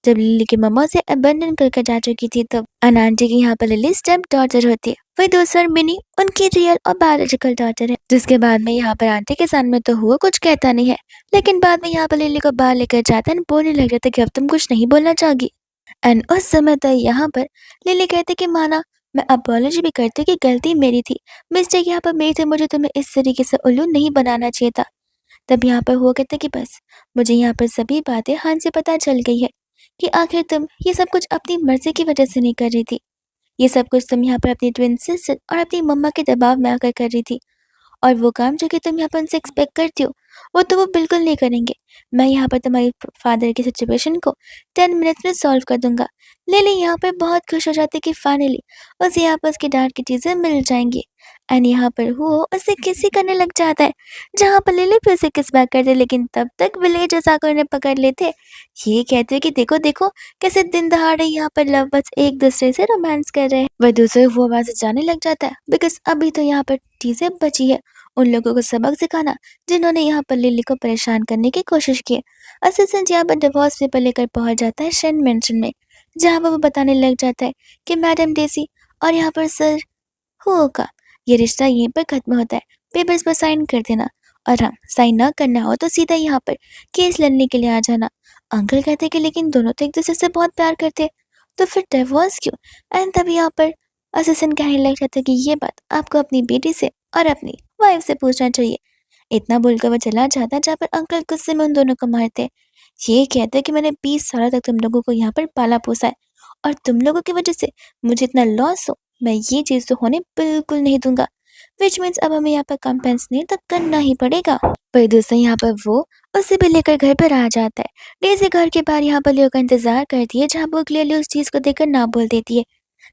जब लिली की मम्मा उसे अबंडन करके जा चुकी थी तब अनांटी की यहाँ पर लिली स्टेप डॉटर होती है। वही दूसरा मिनी उनकी रियल और बायोलॉजिकल डॉटर है। जिसके बाद में यहाँ पर आंटी के सामने तो हुआ कुछ कहता नहीं है, लेकिन बाद में यहाँ पर लिली को बाहर लेकर जाता है बोलने लग जाता है कि अब तुम कुछ नहीं बोलना चाहोगी। एंड उस समय तक यहाँ पर लिली कहती कि माना मैं अपॉलॉजी भी करती कि गलती मेरी थी, मिस्टेक यहाँ पर मेरी थी, मुझे तुम्हें इस तरीके से उल्लू नहीं बनाना चाहिए था। तब यहाँ पर हुआ कहता कि बस मुझे यहाँ पर सभी बातें हान से पता चल गई है कि आखिर तुम ये सब कुछ अपनी मर्जी की वजह से नहीं कर रही थी। ये सब कुछ तुम यहाँ पर अपनी ट्विन सिस्टर और अपनी मम्मा के दबाव में आकर कर रही थी और वो काम जो कि तुम यहाँ पर उनसे एक्सपेक्ट करती हो वो तो वो बिल्कुल नहीं करेंगे। मैं यहाँ पर तुम्हारी फादर की सिचुएशन को 10 मिनट में सॉल्व कर दूंगा। लिली यहाँ पर बहुत खुश हो जाती कि फाइनली उसे यहाँ पर उसकी डांट की चीज़ें मिल जाएंगी। एंड यहाँ पर वो उसे किसी करने लग जाता है, जहाँ पर लिली फिर उसे किस बैक करते लेकिन तब तक विलेजर्स आकर उन्हें पकड़ लेते। ये कहते कि देखो देखो कैसे दिन दहाड़े यहाँ पर लव बस एक दूसरे से रोमांस कर रहे हैं। वह दूसरे वो वहां से जाने लग जाता है बिकॉज अभी तो यहाँ पर चीजें बची है उन लोगों को सबक सिखाना जिन्होंने यहाँ पर लिली को परेशान करने की कोशिश की। असिस्टेंट यहाँ पर डिवोर्स पेपर लेकर पहुंच जाता है शेन मेंशन में, जहाँ पर वो बताने लग जाता है कि मैडम डेसी और यहाँ पर सर होगा ये रिश्ता यहीं पर खत्म होता है, पेपर्स पर साइन कर देना और हाँ साइन ना करना हो तो सीधा यहाँ पर केस लड़ने के लिए आ जाना। अंकल कहते कि लेकिन दोनों तो एक दूसरे से बहुत प्यार करते हैं, तो फिर डिवोर्स क्यों। एंड तभी यहाँ पर असिस्टेंट कहने लग जाता है कि ये बात आपको अपनी बेटी से और अपनी वाइफ से पूछना चाहिए। इतना बोलकर वो चला जाता है जहाँ पर अंकल गुस्से में उन दोनों को मारते हैं। ये कहते हैं कि मैंने 20 सालों तक तुम लोगों को यहाँ पर पाला पोसा है और तुम लोगों की वजह से मुझे इतना लॉस हो, मैं ये चीज़ तो होने बिल्कुल नहीं दूंगा। विच मीन्स अब हमें यहाँ पर कंपेंसेट तो करना ही पड़ेगा। पर दोस्तों यहाँ पर वो उसे भी लेकर घर पर आ जाता है। डेज़ी घर के बाहर यहाँ पर लियो का इंतजार करती है, जहाँ वो क्लियरली उस चीज़ को देखकर ना बोल देती है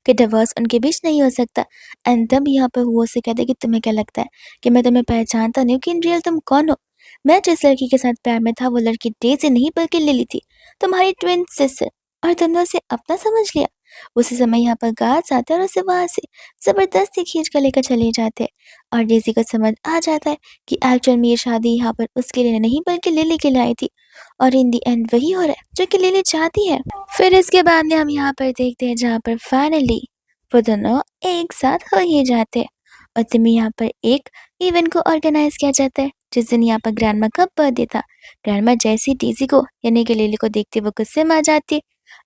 कि डिवोर्स उनके बीच नहीं हो सकता। एंड तब यहाँ पर वो उससे कहते कि तुम्हें क्या लगता है कि मैं तुम्हें पहचानता नहीं हूँ कि इन रियल तुम कौन हो। मैं जिस लड़की के साथ प्यार में था वो लड़की डेज़ी नहीं बल्कि लिली थी, तुम्हारी ट्विन सिस्टर, और तुमने उसे अपना समझ लिया। उसी समय यहाँ पर गार्ड्स आते हैं और उसे वहां से जबरदस्ती खींच कर लेकर चले जाते हैं और डेज़ी को समझ आ जाता है कि एक्चुअल में ये शादी यहाँ पर उसके लिए नहीं बल्कि लिली के लिए आई थी और इन दी एंड वही हो रहा है जो कि लिली चाहती है। फिर इसके बाद में हम यहाँ पर देखते हैं जहाँ पर फाइनली वो दोनों एक साथ हो ही जाते हैं और तभी यहाँ पर एक इवेंट को ऑर्गेनाइज किया जाता है जिस दिन यहाँ पर ग्रैंडमा का बर्थडे था। ग्रैंडमा जैसी डेज़ी को यानी कि लिली को देखते वो गुस्से में आ जाती है,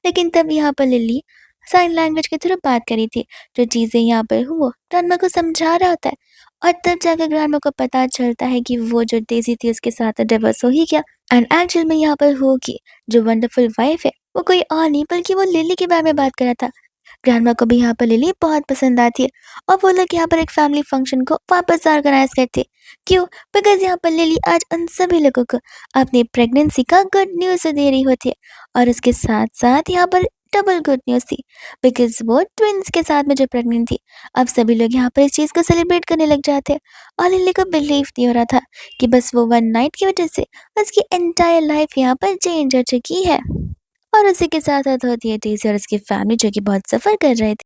लेकिन तब यहाँ पर लिली साइन लैंग्वेज के थ्रू बात करी थी। जो चीज़ें यहाँ पर हुआ ग्रैंडमा को समझा रहा होता है और तब जाकर ग्रैंडमा को पता चलता है कि वो जो डेज़ी थी उसके साथ डिवोर्स हो ही गया। एंड एक्चुअल में यहाँ पर हो कि जो वंडरफुल वाइफ है वो कोई और नहीं बल्कि वो लिली के बारे में बात कर रहा था। ग्रैंडमा को भी यहाँ पर लिली बहुत पसंद आती है और वो लोग यहाँ पर एक फैमिली फंक्शन को वापस ऑर्गेनाइज करते हैं। क्यों? बिकॉज यहाँ पर लिली आज उन सभी लोगों को अपनी प्रेगनेंसी का गुड न्यूज़ दे रही होती है और उसके साथ साथ यहाँ पर डबल गुड न्यूज़ थी बिकॉज वो ट्विंस के साथ में जो प्रेग्नेंट थी। अब सभी लोग यहाँ पर इस चीज़ को सेलिब्रेट करने लग जाते हैं और लिली को बिलीव नहीं हो रहा था कि बस वो वन नाइट की वजह से उसकी एंटायर लाइफ यहाँ पर चेंज हो चुकी है। और उसी के साथ साथ होती है टीसी और उसकी फैमिली जो कि बहुत सफ़र कर रहे थे।